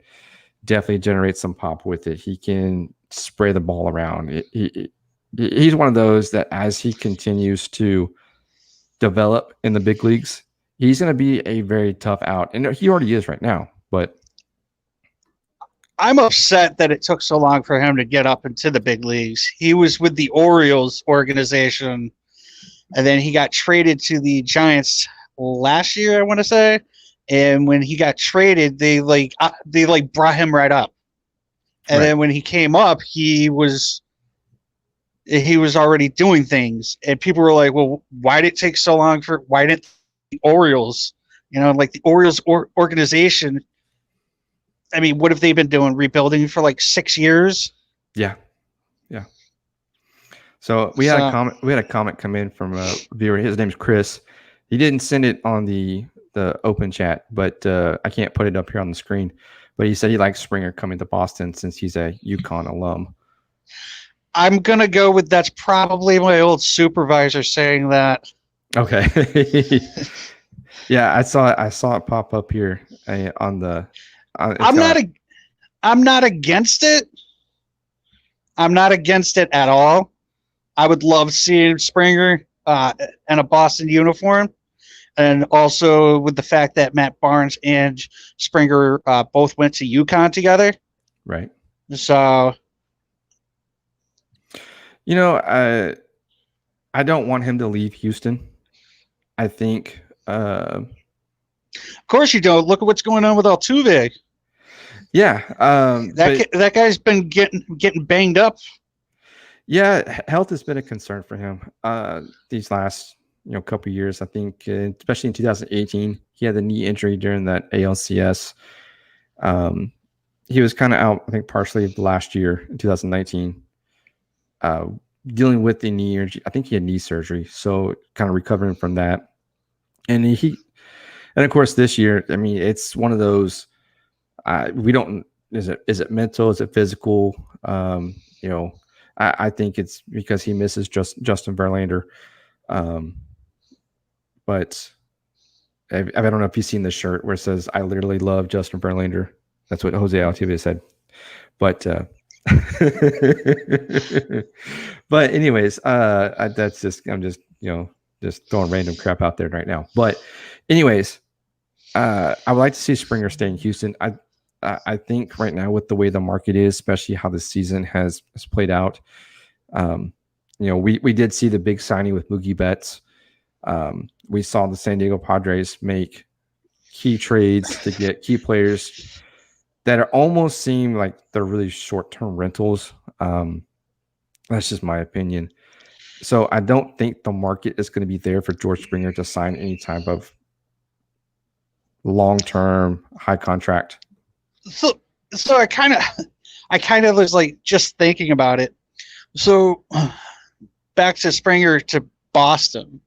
definitely generate some pop with it. He can spray the ball around. He's one of those that as he continues to develop in the big leagues, he's going to be a very tough out. And he already is right now, but I'm upset that it took so long for him to get up into the big leagues. He was with the Orioles organization, and then he got traded to the Giants last year, I want to say. And when he got traded, they brought him right up. And then when he came up, he was already doing things. And people were like, well, why did it take so long why didn't the Orioles, like the Orioles organization, I mean, what have they been doing? Rebuilding for like 6 years? Yeah. So we had a comment come in from a viewer. His name's Chris. He didn't send it on the open chat, but I can't put it up here on the screen. But he said he likes Springer coming to Boston since he's a UConn alum. I'm gonna go with that's probably my old supervisor saying that. Okay. Yeah, I saw it pop up here on the. I'm not against it. I'm not against it at all. I would love seeing Springer in a Boston uniform. And also with the fact that Matt Barnes and Springer both went to UConn together. Right. So. You know, I don't want him to leave Houston. I think, Of course you don't. Look at what's going on with Altuve. yeah, but That guy's been getting banged up. yeah, health has been a concern for him these last couple years. I think, especially in 2018, he had the knee injury during that ALCS. Um, he was kind of out, I think, partially last year in 2019, uh, dealing with the knee injury. I think he had knee surgery, so kind of recovering from that. And and of course, this year, I mean, it's one of those. We don't. Is it mental? Is it physical? You know, I think it's because he misses Justin Verlander. Um, but I don't know if you've seen the shirt where it says "I literally love Justin Verlander." That's what Jose Altuve said. But but anyways, that's just I'm just just throwing random crap out there right now. But anyways, I would like to see Springer stay in Houston. I think right now with the way the market is, especially how the season has played out, um, we did see the big signing with Mookie Betts. We saw the San Diego Padres make key trades to get key players that are almost seem like they're really short-term rentals. That's just my opinion. So I don't think the market is going to be there for George Springer to sign any type of long-term high contract. So I kind of was like just thinking about it. So back to Springer to Boston.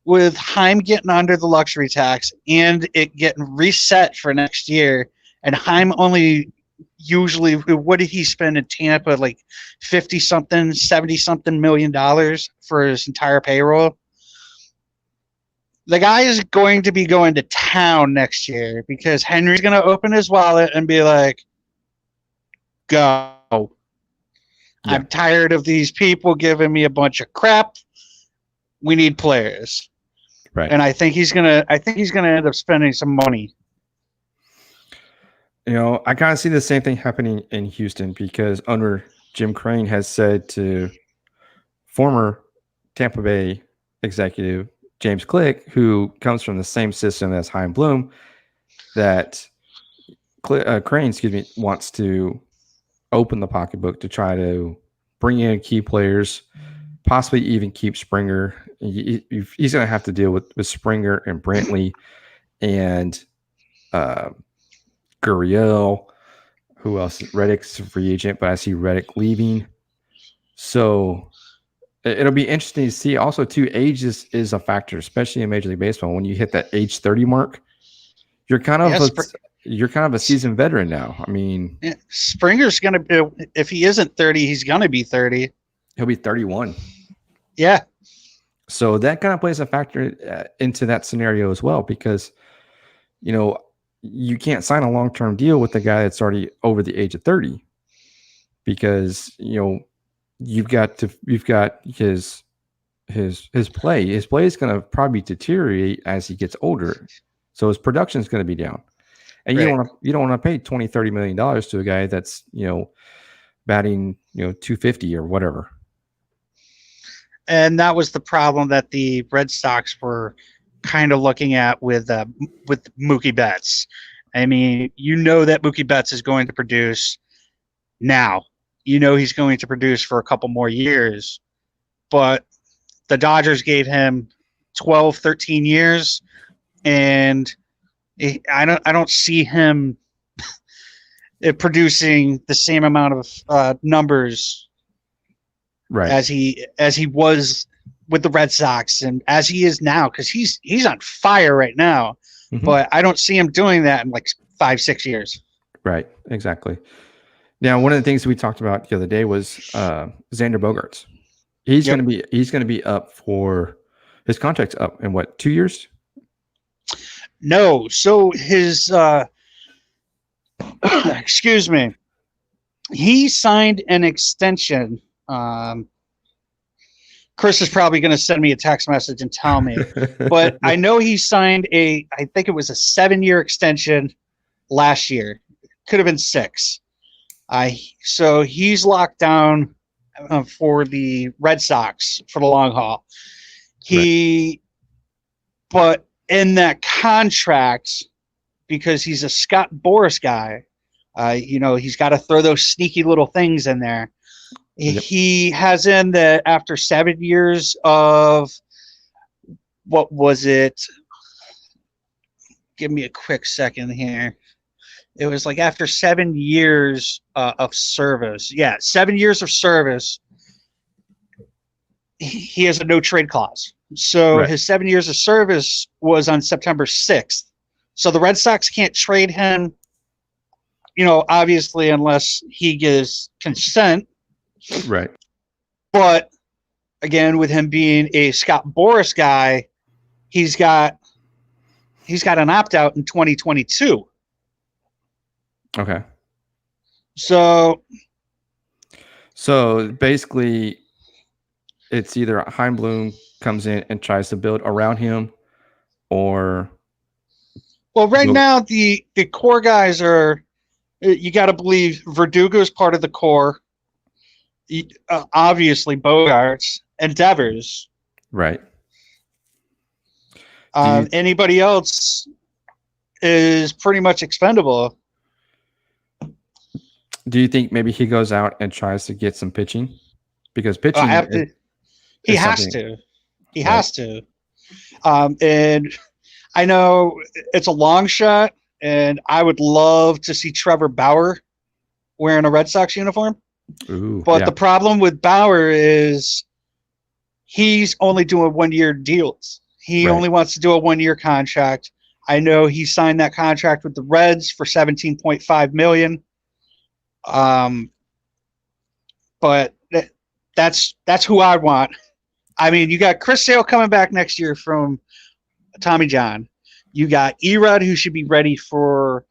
With Heim getting under the luxury tax and it getting reset for next year, and Heim only usually, what did he spend in Tampa? Like 50 something, 70 something $1 million for his entire payroll. The guy is going to be going to town next year because Henry's going to open his wallet and be like, go. Yeah. I'm tired of these people giving me a bunch of crap. We need players. Right. And I think he's gonna end up spending some money. I kind of see the same thing happening in Houston because owner Jim Crane has said to former Tampa Bay executive James Click, who comes from the same system as Chaim Bloom, that Crane, wants to open the pocketbook to try to bring in key players, possibly even keep Springer. He's going to have to deal with Springer and Brantley and Gurriel. Who else? Reddick's a free agent, but I see Reddick leaving. So it'll be interesting to see. Also, too, age is a factor, especially in Major League Baseball. When you hit that age 30 mark, you're kind of a seasoned veteran now. I mean, Springer's going to be, if he isn't 30, he's going to be 30. He'll be 31. Yeah. So that kind of plays a factor into that scenario as well, because, you can't sign a long-term deal with a guy that's already over the age of 30 because, you've got his play. His play is going to probably deteriorate as he gets older. So his production is going to be down. And you don't want to pay $20-30 million to a guy that's, batting, 250 or whatever. And that was the problem that the Red Sox were kind of looking at with Mookie Betts. I mean, that Mookie Betts is going to produce now. He's going to produce for a couple more years. But the Dodgers gave him 12, 13 years, and I don't see him producing the same amount of numbers as he was with the Red Sox and as he is now, because he's on fire right now. Mm-hmm. But I don't see him doing that in like 5-6 years. Right, exactly. Now, one of the things we talked about the other day was Xander Bogaerts. He's going to be up for his contract's up in what, 2 years? No, so his excuse me, he signed an extension. Chris is probably going to send me a text message and tell me, but I know he signed I think it was a 7-year extension last year. Could have been 6. So he's locked down for the Red Sox for the long haul. Right. But in that contract, because he's a Scott Boras guy, he's got to throw those sneaky little things in there. Yep. He has in that after 7 years of what was it? Give me a quick second here. It was like after 7 years of service. Yeah, 7 years of service. He has a no trade clause. So Right. his 7 years of service was on September 6th. So the Red Sox can't trade him, obviously, unless he gives consent. Right. But again, with him being a Scott Boras guy, he's got an opt out in 2022. Okay. So basically, it's either Heimblum comes in and tries to build around him, or right now the core guys are. You got to believe Verdugo is part of the core. Obviously, Bogarts and Devers. right. Anybody else is pretty much expendable. Do you think maybe he goes out and tries to get some pitching? Because pitching, he has to. He has to. And I know it's a long shot, and I would love to see Trevor Bauer wearing a Red Sox uniform. Ooh, but the problem with Bauer is he's only doing 1 year deals. He only wants to do a 1 year contract. I know he signed that contract with the Reds for $17.5 million. But that's who I want. I mean, you got Chris Sale coming back next year from Tommy John. You got Erod, who should be ready for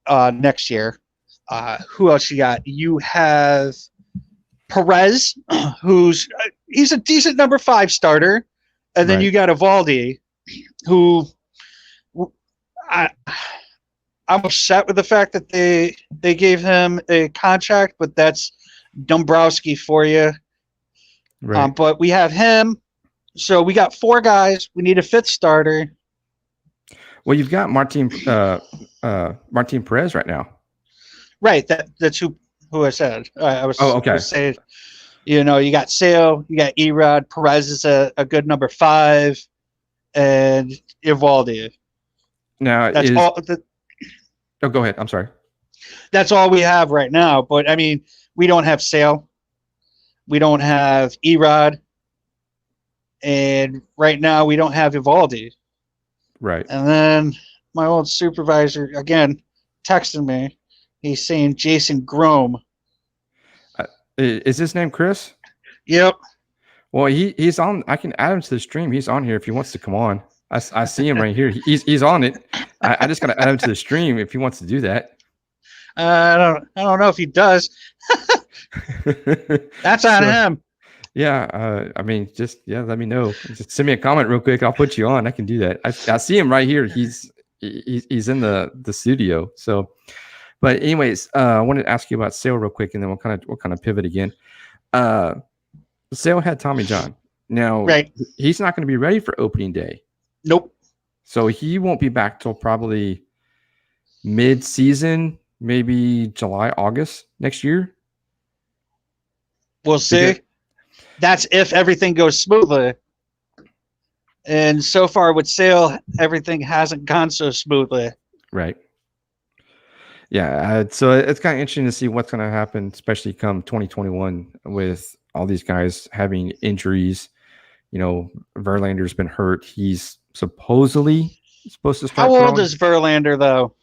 next year. Who else you got? You have Perez, he's a decent number 5 starter, and then you got Evaldi, who I'm upset with the fact that they gave him a contract, but that's Dombrowski for you. Right. But we have him, so we got 4 guys. We need a 5th starter. Well, you've got Martin Perez right now. Right. That's who I said. I was. Oh, okay. Saying, you got Sale, you got Erod. Perez is a good number 5, and Evaldi. Now that's all. Oh, go ahead. I'm sorry. That's all we have right now. But I mean, we don't have Sale. We don't have Erod. And right now we don't have Evaldi. Right. And then my old supervisor, again, texted me. He's saying Jason Grome. Is his name Chris? Yep. Well, he's on. I can add him to the stream. He's on here if he wants to come on. I see him right here. He's on it. I just got to add him to the stream if he wants to do that. I don't know if he does. That's on him. Yeah. I mean, let me know. Just send me a comment real quick. I'll put you on. I can do that. I see him right here. He's in the studio. So, but anyways, I wanted to ask you about Sale real quick, and then we'll kind of pivot again. Sale had Tommy John. Now, he's not going to be ready for opening day. Nope. So he won't be back till probably mid-season, maybe July, August next year. We'll see. That's if everything goes smoothly. And so far with Sale, everything hasn't gone so smoothly. Right. Yeah. So it's kind of interesting to see what's going to happen, especially come 2021 with all these guys having injuries. Verlander's been hurt. He's supposedly supposed to start. How old is Verlander, though?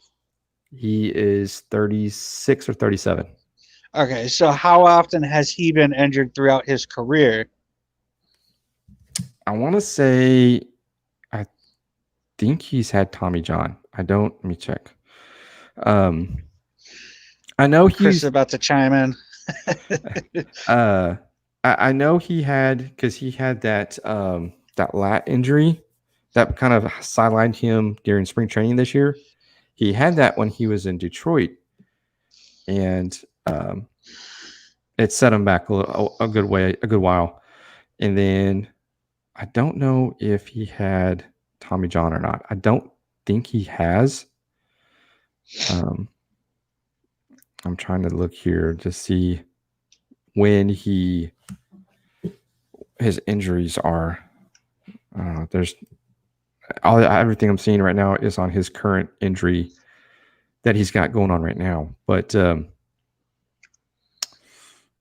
He is 36 or 37. Okay, so how often has he been injured throughout his career? I want to say, I think he's had Tommy John. Let me check. I know Chris is about to chime in. I know he had, because he had that lat injury that kind of sidelined him during spring training this year. He had that when he was in Detroit, and it set him back a good while. And then I don't know if he had Tommy John or not. I don't think he has. I'm trying to look here to see when his injuries are. There's everything I'm seeing right now is on his current injury that he's got going on right now. But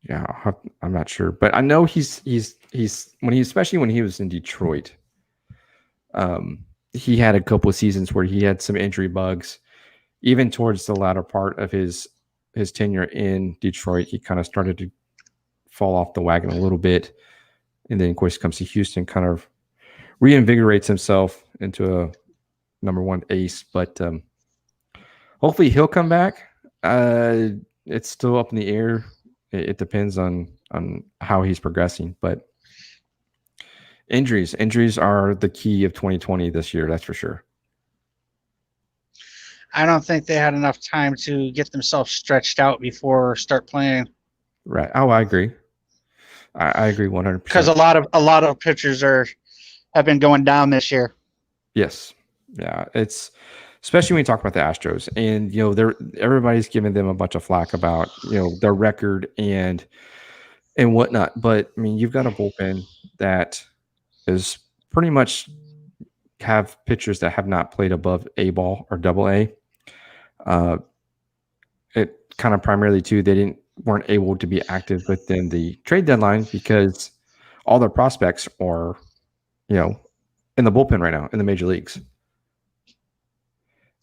yeah, I'm not sure. But I know he's especially when he was in Detroit. He had a couple of seasons where he had some injury bugs. Even towards the latter part of his tenure in Detroit, he kind of started to fall off the wagon a little bit. And then, of course, he comes to Houston, kind of reinvigorates himself into a number one ace. But hopefully he'll come back. It's still up in the air. It depends on how he's progressing. But injuries are the key of 2020 this year. That's for sure. I don't think they had enough time to get themselves stretched out before start playing. Right. Oh, I agree. I agree 100%. Because a lot of pitchers have been going down this year. Yes. Yeah. It's especially when you talk about the Astros, and everybody's giving them a bunch of flack about their record and whatnot. But I mean, you've got a bullpen that is pretty much have pitchers that have not played above A ball or double A. It kind of primarily too, they weren't able to be active within the trade deadline because all their prospects are, in the bullpen right now in the major leagues.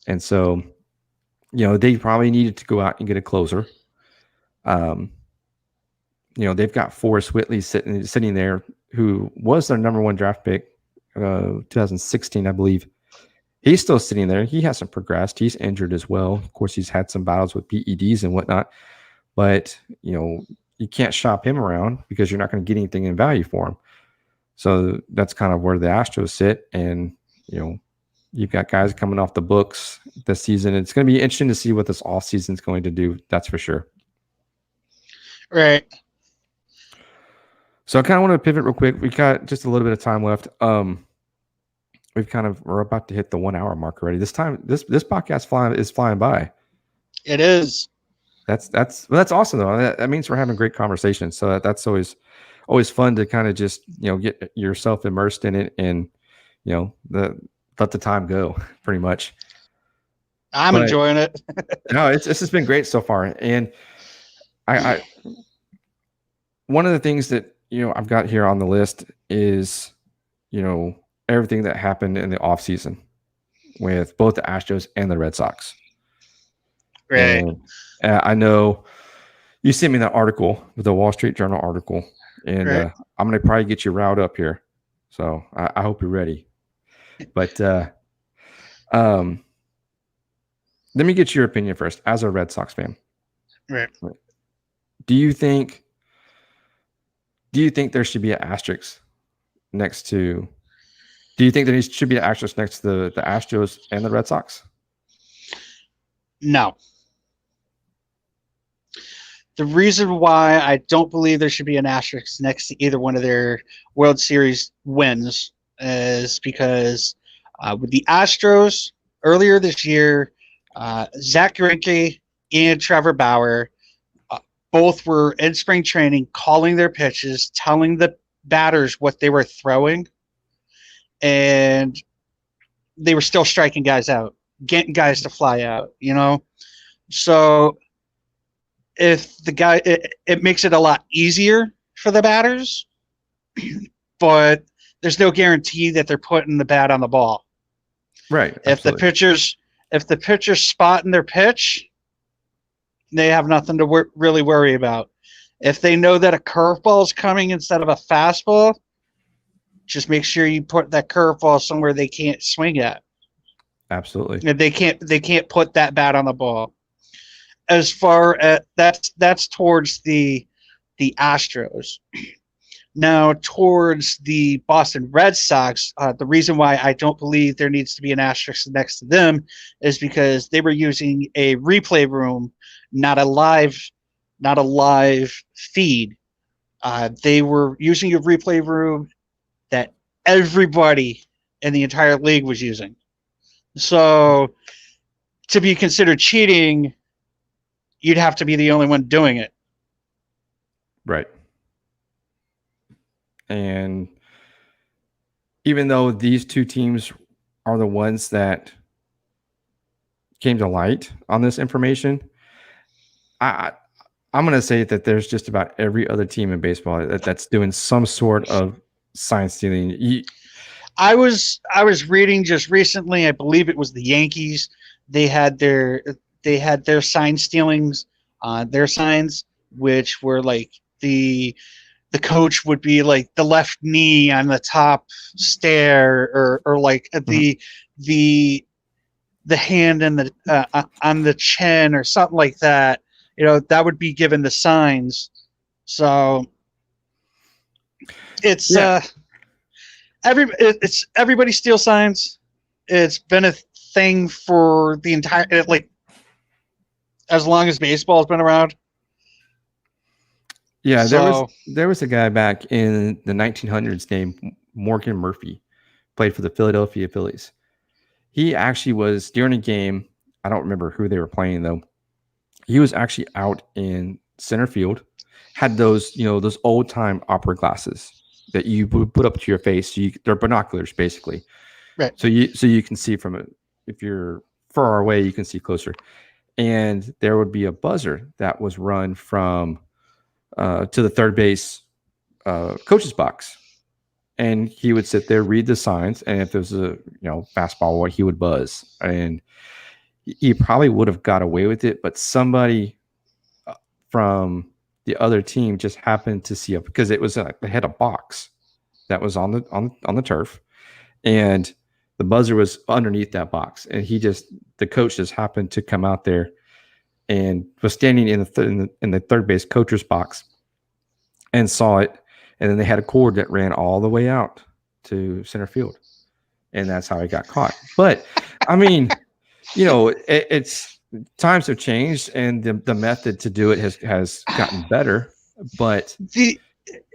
And so, they probably needed to go out and get a closer. They've got Forrest Whitley sitting there, who was their number one draft pick, 2016, I believe. He's still sitting there. He hasn't progressed. He's injured as well. Of course, he's had some battles with PEDs and whatnot. But, you can't shop him around because you're not going to get anything in value for him. So that's kind of where the Astros sit. And, you've got guys coming off the books this season. It's going to be interesting to see what this offseason is going to do. That's for sure. Right. So I kind of want to pivot real quick. We got just a little bit of time left. We're about to hit the 1 hour mark already. This podcast is flying by. It is. That's awesome though. That means we're having great conversations. So that's always fun to kind of just get yourself immersed in it and let the time go pretty much. I'm enjoying it. No, this has been great so far. And I one of the things that I've got here on the list is everything that happened in the offseason with both the Astros and the Red Sox. Right. And, I know you sent me that article, the Wall Street Journal article, and right. I'm going to probably get you riled up here. So I hope you're ready. But let me get your opinion first as a Red Sox fan. Right. Do you think there should be an asterisk next to? Do you think there should be an asterisk next to the Astros and the Red Sox? No. The reason why I don't believe there should be an asterisk next to either one of their World Series wins is because with the Astros earlier this year, Zach Greinke and Trevor Bauer both were in spring training, calling their pitches, telling the batters what they were throwing, and they were still striking guys out, getting guys to fly out, So if the guy, it makes it a lot easier for the batters, but there's no guarantee that they're putting the bat on the ball. Right. If the pitcher's spotting their pitch, they have nothing to really worry about. If they know that a curveball is coming instead of a fastball, just make sure you put that curveball somewhere they can't swing at. Absolutely. And they can't put that bat on the ball. As far as that's towards the Astros. Now, towards the Boston Red Sox, the reason why I don't believe there needs to be an asterisk next to them is because they were using a replay room, not a live not a live feed. They were using a replay room that everybody in the entire league was using. So to be considered cheating, you'd have to be the only one doing it. Right. And even though these two teams are the ones that came to light on this information, I'm going to say that there's just about every other team in baseball that's doing some sort of sign stealing. I was reading just recently. I believe it was the Yankees. They had their sign stealings on their signs, which were like the coach would be like the left knee on the top stair, or like the hand in the on the chin or something like that. That would be given the signs. So it's everybody steals signs. It's been a thing for the entire, like, as long as baseball has been around. Yeah, there was a guy back in the 1900s named Morgan Murphy, played for the Philadelphia Phillies. He actually was during a game. I don't remember who they were playing though. He was actually out in center field, had those those old time opera glasses that you would put up to your face. So they're binoculars basically, right? So you can see from it. If you're far away, you can see closer. And there would be a buzzer that was run from to the third base coach's box, and he would sit there, read the signs, and if there's a fastball, what he would buzz, and he probably would have got away with it, but somebody from the other team just happened to see it because it was they had a box that was on the turf, and the buzzer was underneath that box, and the coach just happened to come out there and was standing in the third base coach's box and saw it, and then they had a cord that ran all the way out to center field, and that's how he got caught. But I mean, it's times have changed, and the method to do it has gotten better. But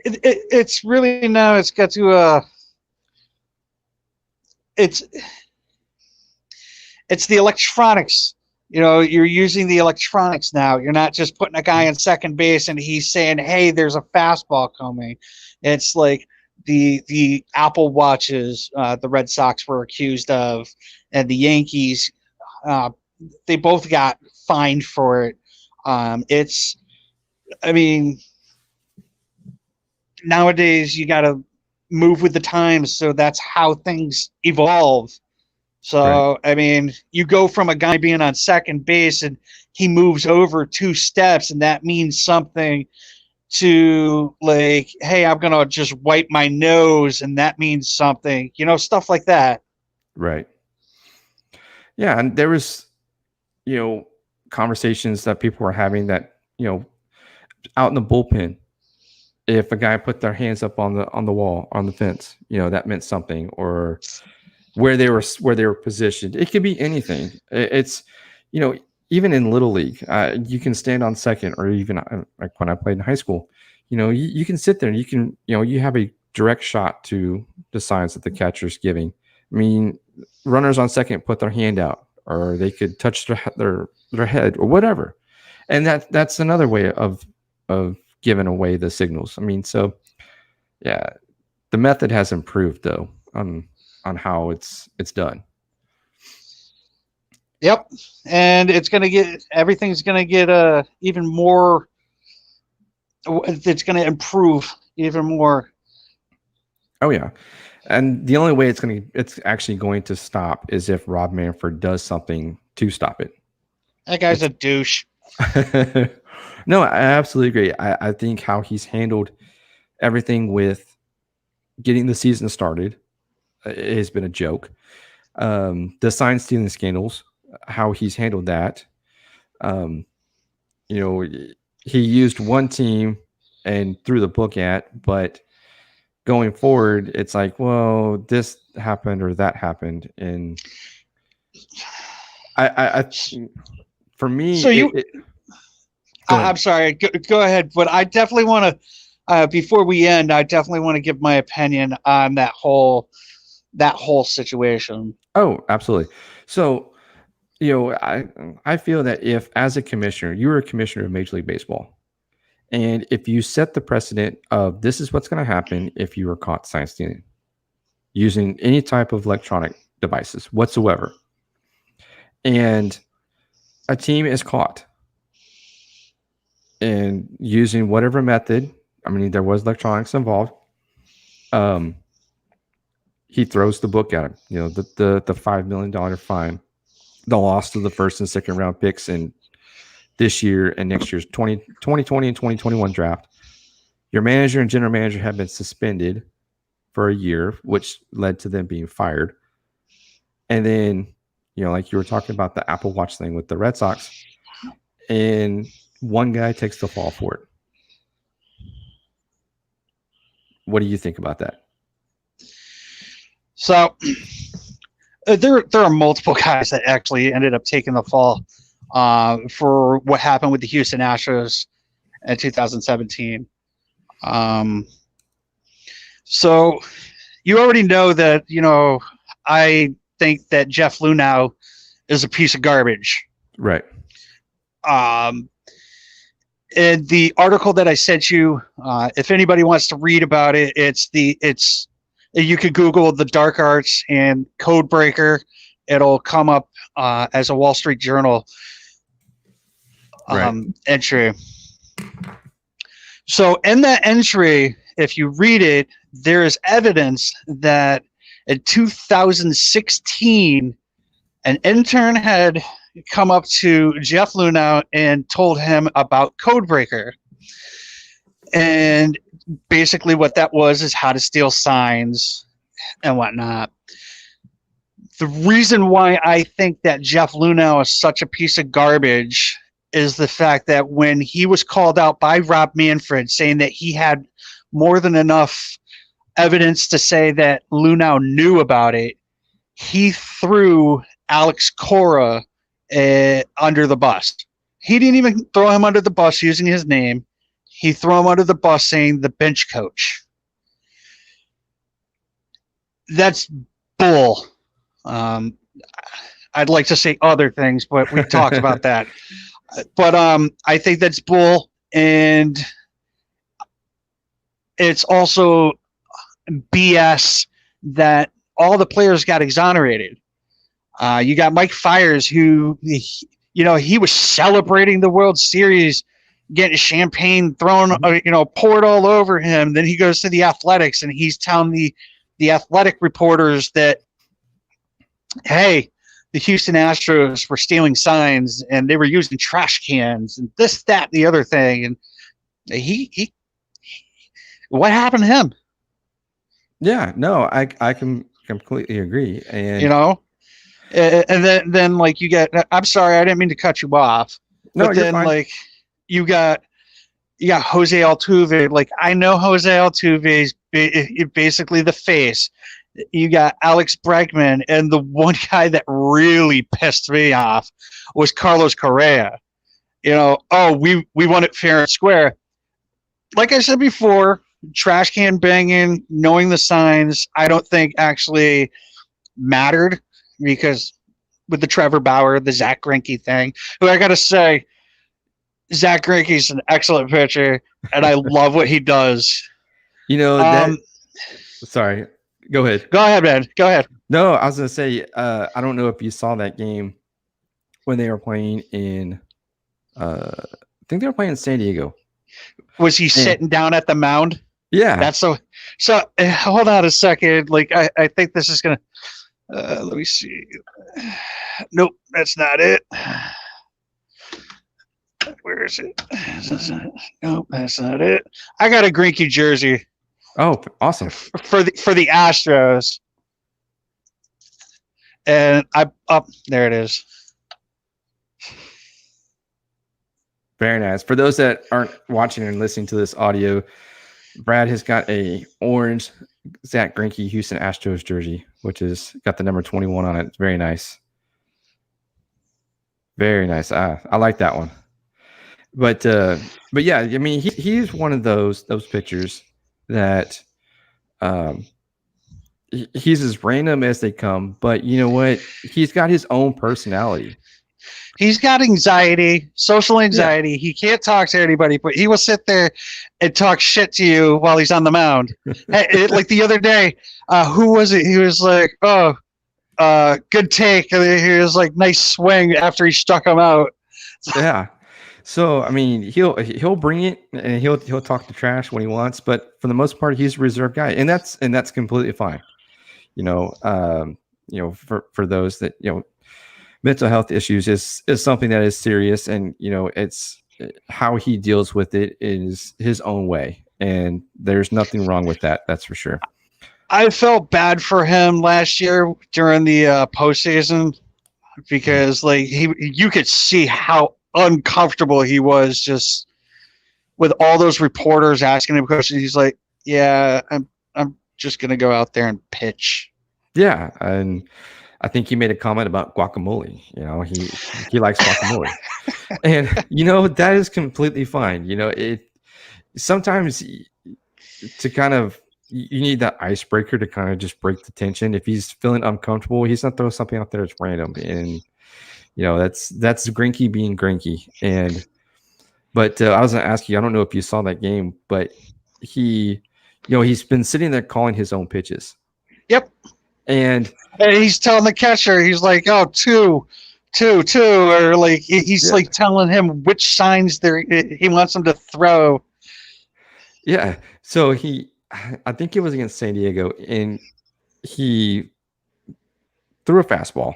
it's really now it's got to it's the electronics. You're using the electronics now. You're not just putting a guy on second base and he's saying, "Hey, there's a fastball coming." It's like the Apple Watches the Red Sox were accused of, and the Yankees, they both got fined for it. I mean, nowadays you got to move with the times, so that's how things evolve. So, right. I mean, you go from a guy being on second base and he moves over 2 steps, and that means something, to like, hey, I'm going to just wipe my nose, and that means something, stuff like that. Right. Yeah. And there was, conversations that people were having that, out in the bullpen, if a guy put their hands up on the wall, on the fence, that meant something, or where they were positioned. It could be anything. It's, even in Little League, you can stand on second, or even like when I played in high school, you can sit there and you can, you have a direct shot to the signs that the catcher's giving. I mean, runners on second put their hand out, or they could touch their head or whatever. And that's another way of giving away the signals. I mean, so yeah, the method has improved though on how it's done. Yep. And everything's going to get even more, it's going to improve even more. Oh yeah. And the only way it's actually going to stop is if Rob Manfred does something to stop it. That guy's a douche. No, I absolutely agree. I think how he's handled everything with getting the season started has been a joke. The sign stealing scandals, how he's handled that. He used one team and threw the book at, but going forward, it's like, well, this happened or that happened, and I for me, so I'm sorry. Go ahead. But I definitely want to, before we end, I definitely want to give my opinion on that whole situation. Oh, absolutely. So, I feel that if, as a commissioner, you were a commissioner of Major League Baseball, and if you set the precedent of this is what's going to happen if you are caught sign stealing using any type of electronic devices whatsoever, and a team is caught and using whatever method, I mean, there was electronics involved. He throws the book at him. The $5 million fine, the loss of the first and second round picks in this year and next year's 2020 and 2021 draft. Your manager and general manager have been suspended for a year, which led to them being fired. And then, like you were talking about the Apple Watch thing with the Red Sox, and one guy takes the fall for it. What do you think about that? So there are multiple guys that actually ended up taking the fall for what happened with the Houston Astros in 2017. So you already know that, I think that Jeff Luhnow is a piece of garbage. Right. And the article that I sent you, if anybody wants to read about it, you could Google the dark arts and code breaker. It'll come up as a Wall Street Journal entry. So in that entry, if you read it, there is evidence that in 2016, an intern had come up to Jeff Luhnow and told him about Codebreaker. And basically what that was is how to steal signs and whatnot. The reason why I think that Jeff Luhnow is such a piece of garbage is the fact that when he was called out by Rob Manfred saying that he had more than enough evidence to say that Luhnow knew about it, he threw Alex Cora under the bus. He didn't even throw him under the bus using his name. He threw him under the bus saying the bench coach. That's bull. I'd like to say other things, but we talked about that. But I think that's bull, and it's also BS that all the players got exonerated. You got Mike Fiers, who, he was celebrating the World Series, getting champagne thrown, poured all over him. Then he goes to the Athletics and he's telling the athletic reporters that, hey, the Houston Astros were stealing signs and they were using trash cans and this, that, and the other thing. And he what happened to him? Yeah, no, I can completely agree. And and then like you get, I'm sorry, I didn't mean to cut you off. No, but you're then fine. Like you got Jose Altuve. Like I know Jose Altuve is basically the face. You got Alex Bregman, and the one guy that really pissed me off was Carlos Correa. We won it fair and square. Like I said before, trash can banging, knowing the signs, I don't think actually mattered, because with the Trevor Bauer, the Zach Greinke thing, who I got to say, Zach Greinke's an excellent pitcher, and I love what he does. Sorry, go ahead. Go ahead, man. Go ahead. No, I was going to say, I don't know if you saw that game when they were playing in, I think they were playing in San Diego. Was he sitting down at the mound? Yeah. That's so hold on a second. Like, I think this is going to, let me see. Nope, that's not it. Where is it? Nope, that's not it. I got a Greinke jersey. Oh, awesome. For the Astros. And there it is. Very nice. For those that aren't watching and listening to this audio, Brad has got a orange Zach Greinke Houston Astros jersey, which has got the number 21 on it. It's very nice. Very nice. I like that one. But yeah, I mean, he's one of those pitchers that um, he's as random as they come. But you know what? He's got his own personality. He's got anxiety, social Yeah, anxiety. He can't talk to anybody, but he will sit there and talk shit to you while he's on the mound. Like the other day, who was it? He was like, "Oh, good take." And he was like, "Nice swing," after he struck him out. yeah. So I mean, he'll bring it and he'll talk the trash when he wants, but for the most part, he's a reserved guy, and that's completely fine. You know, for those that mental health issues is something that is serious, and it's how he deals with it is his own way, and there's nothing wrong with that. That's for sure. I felt bad for him last year during the postseason because like you could see how uncomfortable he was just with all those reporters asking him questions. He's like, "Yeah, I'm just gonna go out there and pitch." Yeah, and I think he made a comment about guacamole. He likes guacamole, and that is completely fine. It sometimes to kind of you need that icebreaker to kind of just break the tension. If he's feeling uncomfortable, he's not throwing something out there that's random, and that's Grinky being Grinky. But I was gonna ask you, I don't know if you saw that game, but he's been sitting there calling his own pitches. Yep. And he's telling the catcher, he's like, "Oh, 2, 2, 2," or like he's like telling him which signs he wants him to throw. Yeah. So I think it was against San Diego, and he threw a fastball.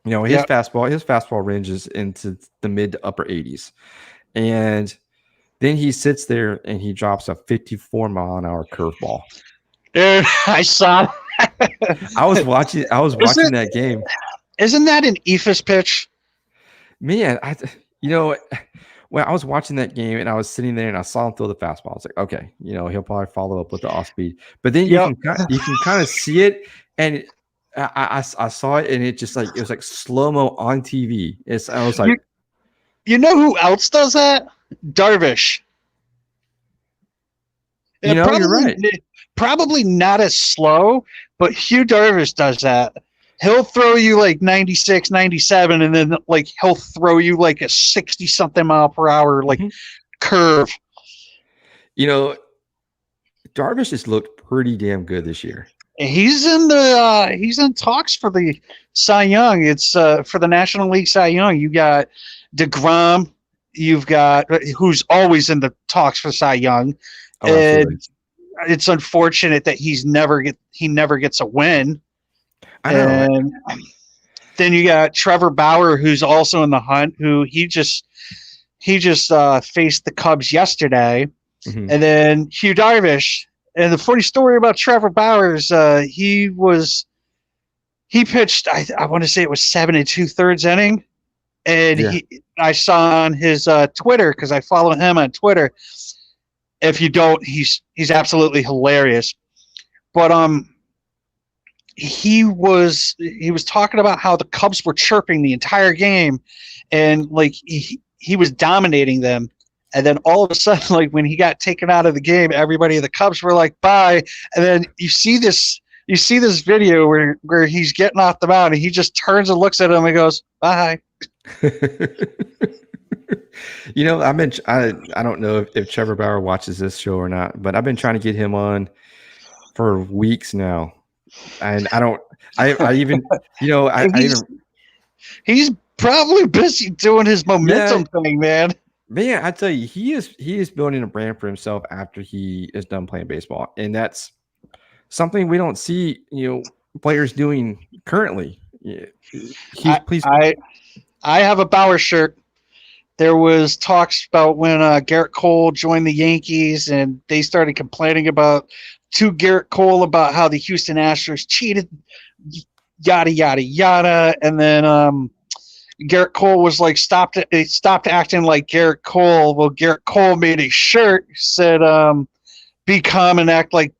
His fastball ranges into the mid to upper 80s. And then he sits there and he drops a 54-mile-an-hour curveball. Dude, I saw. I was watching that game. Isn't that an eephus pitch? Man, when I was watching that game and I was sitting there and I saw him throw the fastball, I was like, okay, he'll probably follow up with the off speed. But then you can kind of see it, and I saw it, and it was like slow-mo on TV. I was like, you know who else does that? Darvish. You're right. Probably not as slow, but Hugh Darvish does that. He'll throw you like 96, 97, and then like he'll throw you like a 60-something mile per hour like curve. Darvish has looked pretty damn good this year. He's in talks for the Cy Young. It's for the National League Cy Young. You got DeGrom. You've got who's always in the talks for Cy Young. Oh, and it's unfortunate that he never gets a win. I know. And then you got Trevor Bauer, who's also in the hunt. Who he just faced the Cubs yesterday, and then Hugh Darvish. And the funny story about Trevor Bauer is he pitched. I want to say it was 7 2/3 inning, and I saw on his Twitter, because I follow him on Twitter. If you don't, he's absolutely hilarious. But he was talking about how the Cubs were chirping the entire game, and like he was dominating them. And then all of a sudden, like when he got taken out of the game, everybody at the Cubs were like, "Bye." And then you see this video where he's getting off the mound, and he just turns and looks at him and goes, "Bye." I don't know if Trevor Bauer watches this show or not, but I've been trying to get him on for weeks now, and he's probably busy doing his momentum thing, man. Man, I tell you, he is building a brand for himself after he is done playing baseball, and that's something we don't see players doing currently. I have a Bauer shirt. There was talks about when Garrett Cole joined the Yankees, and they started complaining to Garrett Cole about how the Houston Astros cheated, yada yada yada, and then Garrett Cole was like, stopped acting like Garrett Cole. Well, Garrett Cole made a shirt said, "Be calm and act like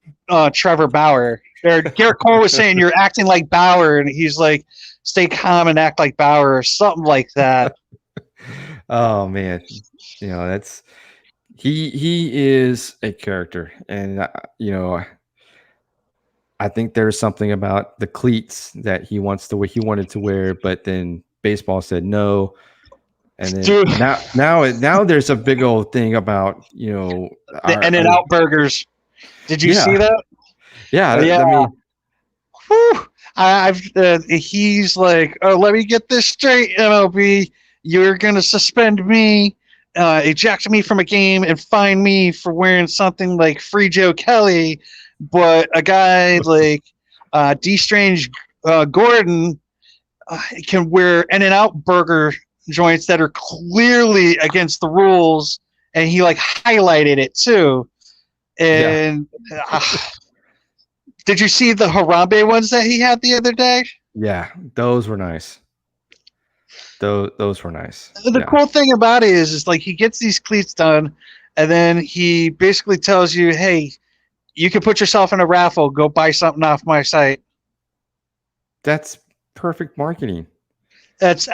Trevor Bauer." Or Garrett Cole was saying, "You're acting like Bauer," and he's like, "Stay calm and act like Bauer," or something like that. Oh man, that's he is a character, and I think there's something about the cleats that he wanted to wear, but then baseball said no, and then Dude, now there's a big old thing about the our In-N-Out burgers. Did you see yeah that? yeah Yeah. I mean Whew. He's like, oh, let me get this straight, MLB. You're gonna suspend me, eject me from a game, and fine me for wearing something like Free Joe Kelly, but a guy like D. Strange Gordon can wear In-N-Out burger joints that are clearly against the rules, and he like highlighted it too. yeah And did you see the Harambe ones that he had the other day? yeah those were nice. Those were nice. The Yeah, cool thing about it is like he gets these cleats done, and then he basically tells you, "Hey, you can put yourself in a raffle. Go buy something off my site." that's perfect marketing. That's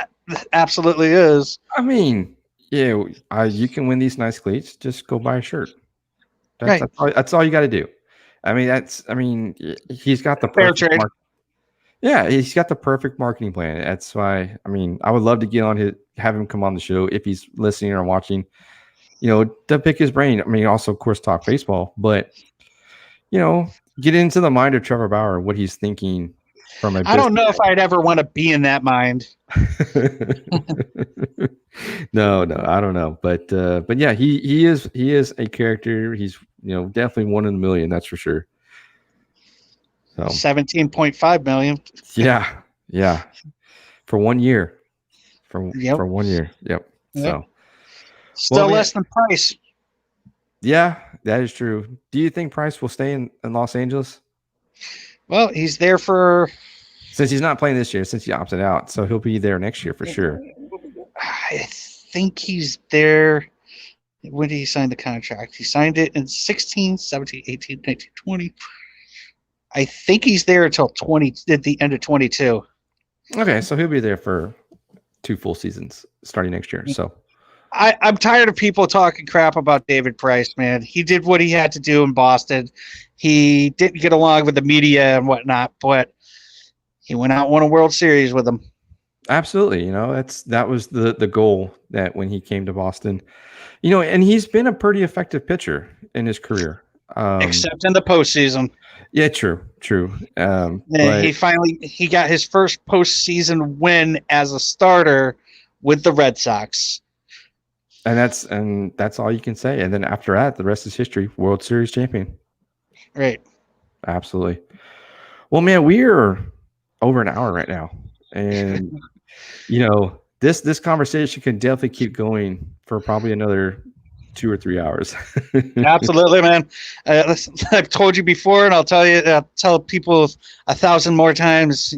absolutely is. I mean, yeah, you can win these nice cleats. Just go buy a shirt. That's Right. that's all you got to do. He's got the Fair perfect trade. mark. Yeah, he's got the perfect marketing plan. That's why. I mean, I would love to get on have him come on the show if he's listening or watching. To pick his brain. I mean, also of course talk baseball, but get into the mind of Trevor Bauer, what he's thinking from a I don't business. know if I'd ever want to be in that mind. No, I don't know, but yeah, he is a character. He's definitely one in a million, that's for sure. So 17.5 million. yeah, for 1 year, Yep. for 1 year, yep. Yep. So Still man, less than Price. yeah, that is true. Do you think Price will stay in Los Angeles Well, he's there for. since he's not playing this year? Since he opted out, so he'll be there next year for sure. I think he's there. When did he sign the contract? He signed it in 16, 17, 18, 19, 20. I think he's there until 20 at the end of 22. Okay, so he'll be there for 2 full seasons starting next year. So I'm tired of people talking crap about David Price, man. He did what he had to do in Boston. He didn't get along with the media and whatnot, but he went out and won a World Series with them. absolutely, that was the goal that when he came to Boston, and he's been a pretty effective pitcher in his career. Except in the postseason. Yeah, true. He But finally got his first postseason win as a starter with the Red Sox. and that's all you can say. And then after that, the rest is history. World Series champion. Right. Absolutely. Well, man, we are over an hour right now, and this conversation can definitely keep going for probably another 2 or 3 hours. Absolutely, man. I've told you before, and I'll tell people 1,000 more times.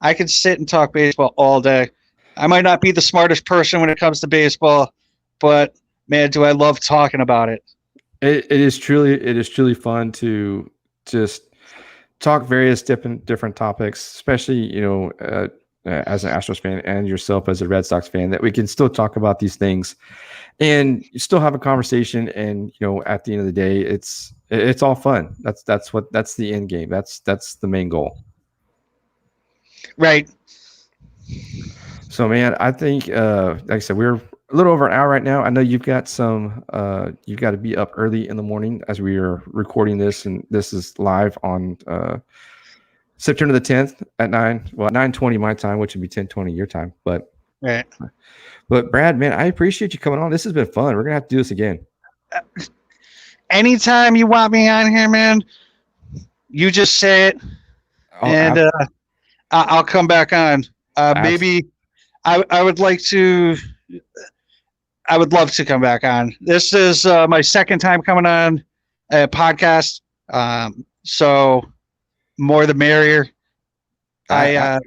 I can sit and talk baseball all day. I might not be the smartest person when it comes to baseball, but man, do I love talking about it. It is truly fun to just talk various different topics, especially as an Astros fan and yourself as a Red Sox fan, that we can still talk about these things and still have a conversation. And at the end of the day, it's all fun. That's the end game. That's the main goal. Right. So, man, I think like I said, we're a little over an hour right now. I know you've got you've got to be up early in the morning as we are recording this, and this is live on September the 10th at 9:20 my time, which would be 10:20 your time. But Right. Brad, man, I appreciate you coming on. This has been fun. We're gonna have to do this again. Anytime you want me on here, man, you just say it, and I'll come back on. Maybe I would like to. I would love to come back on. This is my second time coming on a podcast, so more the merrier. I'm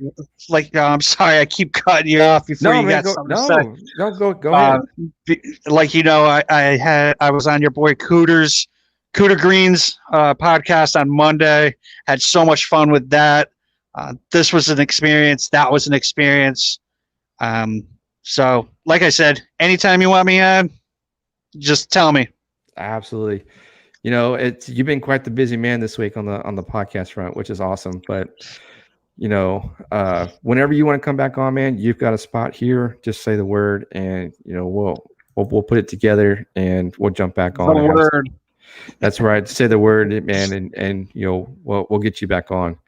sorry, I keep cutting you off before you got something to say. No, go ahead. I was on your boy Cooter Green's podcast on Monday. Had so much fun with that. This was an experience. That was an experience. So, like I said, anytime you want me on, just tell me. Absolutely. You've been quite the busy man this week on the podcast front, which is awesome. But whenever you want to come back on, man, you've got a spot here. Just say the word, and we'll put it together, and we'll jump back The on. word. That's right. Say the word, man, and we'll get you back on.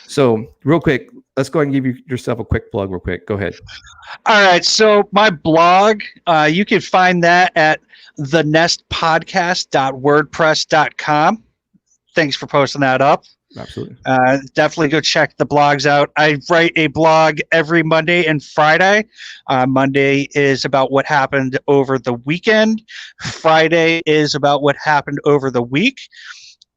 So real quick, let's go ahead and give yourself a quick plug real quick. Go ahead. All right. So my blog, you can find that at thenestpodcast.wordpress.com. Thanks for posting that up. Absolutely. Definitely go check the blogs out. I write a blog every Monday and Friday. Monday is about what happened over the weekend. Friday is about what happened over the week.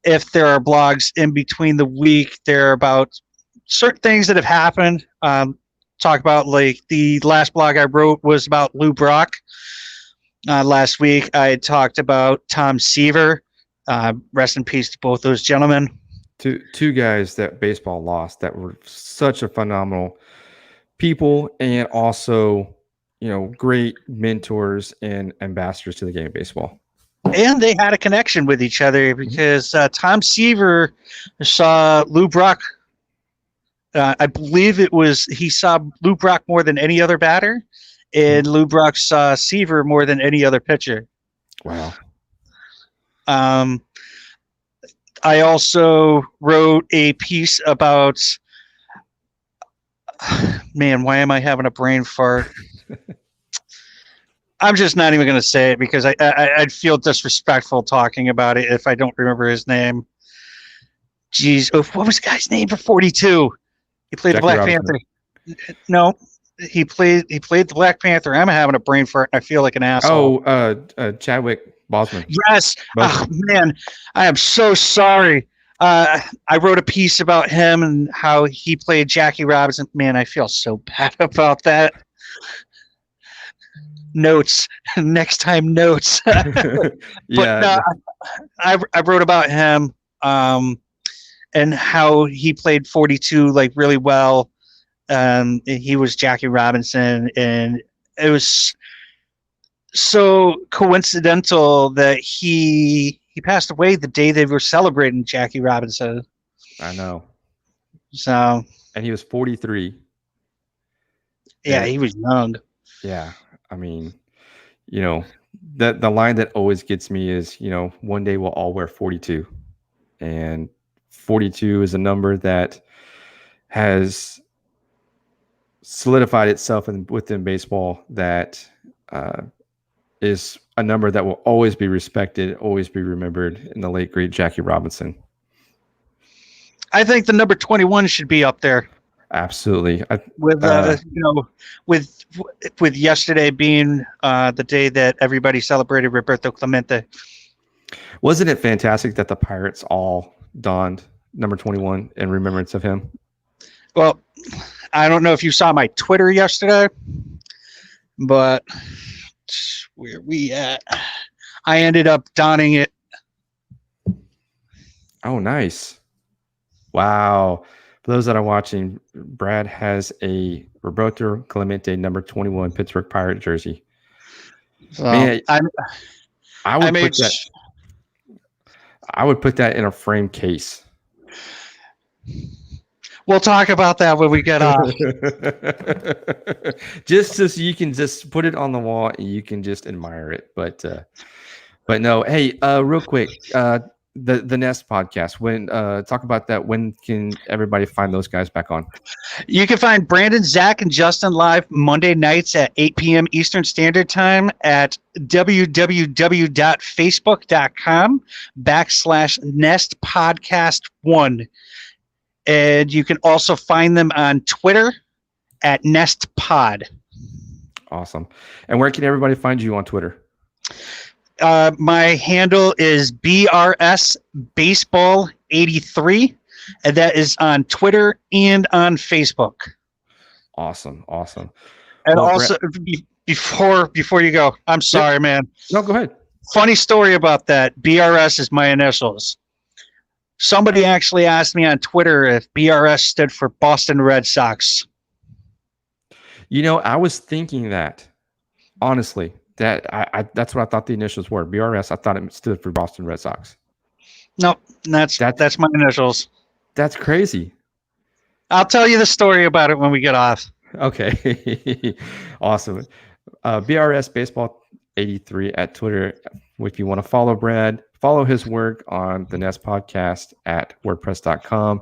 If there are blogs in between the week, they're about certain things that have happened. Talk about, like, the last blog I wrote was about Lou Brock. Last week I talked about Tom Seaver. Rest in peace to both those gentlemen. Two guys that baseball lost that were such a phenomenal people, and also great mentors and ambassadors to the game of baseball. And they had a connection with each other because Tom Seaver saw Lou Brock. I believe he saw Lou Brock more than any other batter, and Lou Brock saw Seaver more than any other pitcher. Wow. I also wrote a piece about, man, why am I having a brain fart? I'm just not even going to say it because I'd feel disrespectful talking about it if I don't remember his name. Jeez, what was the guy's name for 42? He played the Black Panther. No, he played the Black Panther. I'm having a brain fart, and I feel like an asshole. Chadwick Boseman. Yes. Oh, man, I am so sorry. I wrote a piece about him and how he played Jackie Robinson. Man, I feel so bad about that. Notes. Next time, notes. Yeah. I wrote about him and how he played 42 like really well. He was Jackie Robinson, and it was so coincidental that he passed away the day they were celebrating Jackie Robinson. I know. So, and he was 43. Yeah, he was young. Yeah, I mean, the line that always gets me is, one day we'll all wear 42, and 42 is a number that has solidified itself within baseball. That is a number that will always be respected, always be remembered in the late great Jackie Robinson. I think the number 21 should be up there. Absolutely. With yesterday being the day that everybody celebrated Roberto Clemente. Wasn't it fantastic that the Pirates all donned number 21 in remembrance of him? Well, I don't know if you saw my Twitter yesterday, but where we at? I ended up donning it. Oh, nice. Wow. For those that are watching, Brad has a Roberto Clemente number 21 Pittsburgh Pirate jersey. So Man, I would put that in a frame case. We'll talk about that when we get off. Just so you can just put it on the wall and you can just admire it. But no, hey, real quick, the Nest podcast. When talk about that. When can everybody find those guys back on? You can find Brandon, Zach, and Justin live Monday nights at 8 p.m. Eastern Standard Time at www.facebook.com/NestPodcast1. And you can also find them on Twitter at NestPod. Awesome. And where can everybody find you on Twitter? My handle is BRSBaseball83, and that is on Twitter and on Facebook. Awesome. And also, before you go, I'm sorry, man. No, go ahead. Funny story about that. BRS is my initials. Somebody actually asked me on Twitter if BRS stood for Boston Red Sox. I was thinking that, honestly, that that's what I thought the initials were. BRS. I thought it stood for Boston Red Sox. No, that's That's that's my initials. that's crazy. I'll tell you the story about it when we get off. Okay. Awesome. BRS Baseball 83 at Twitter. If you want to follow Brad, follow his work on the Nest podcast at wordpress.com.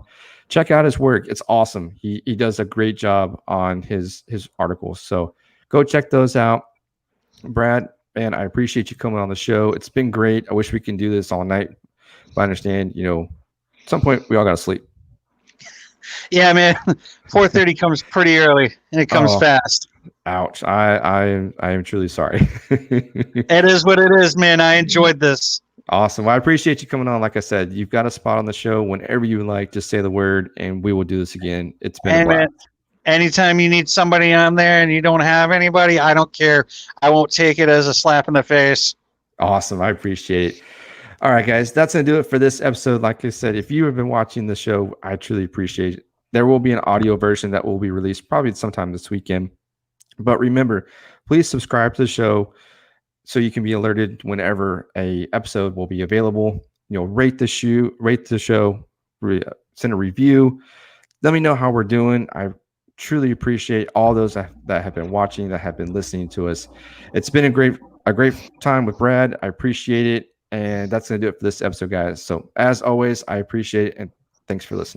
Check out his work. It's awesome. He does a great job on his articles. So go check those out. Brad, man, I appreciate you coming on the show. It's been great. I wish we can do this all night. But I understand, at some point we all got to sleep. Yeah, man. 4:30 comes pretty early and it comes Oh, fast. ouch. I am truly sorry. It is what it is, man. I enjoyed this. Awesome. Well, I appreciate you coming on. Like I said, you've got a spot on the show whenever you like. Just say the word and we will do this again. It's been a blast. Anytime you need somebody on there and you don't have anybody, I don't care. I won't take it as a slap in the face. Awesome. I appreciate it. All right, guys, that's going to do it for this episode. Like I said, if you have been watching the show, I truly appreciate it. There will be an audio version that will be released probably sometime this weekend. But remember, please subscribe to the show so you can be alerted whenever a episode will be available. Rate the show, send a review. Let me know how we're doing. I truly appreciate all those that have been watching, that have been listening to us. It's been a great time with Brad. I appreciate it. And that's going to do it for this episode, guys. So as always, I appreciate it. And thanks for listening.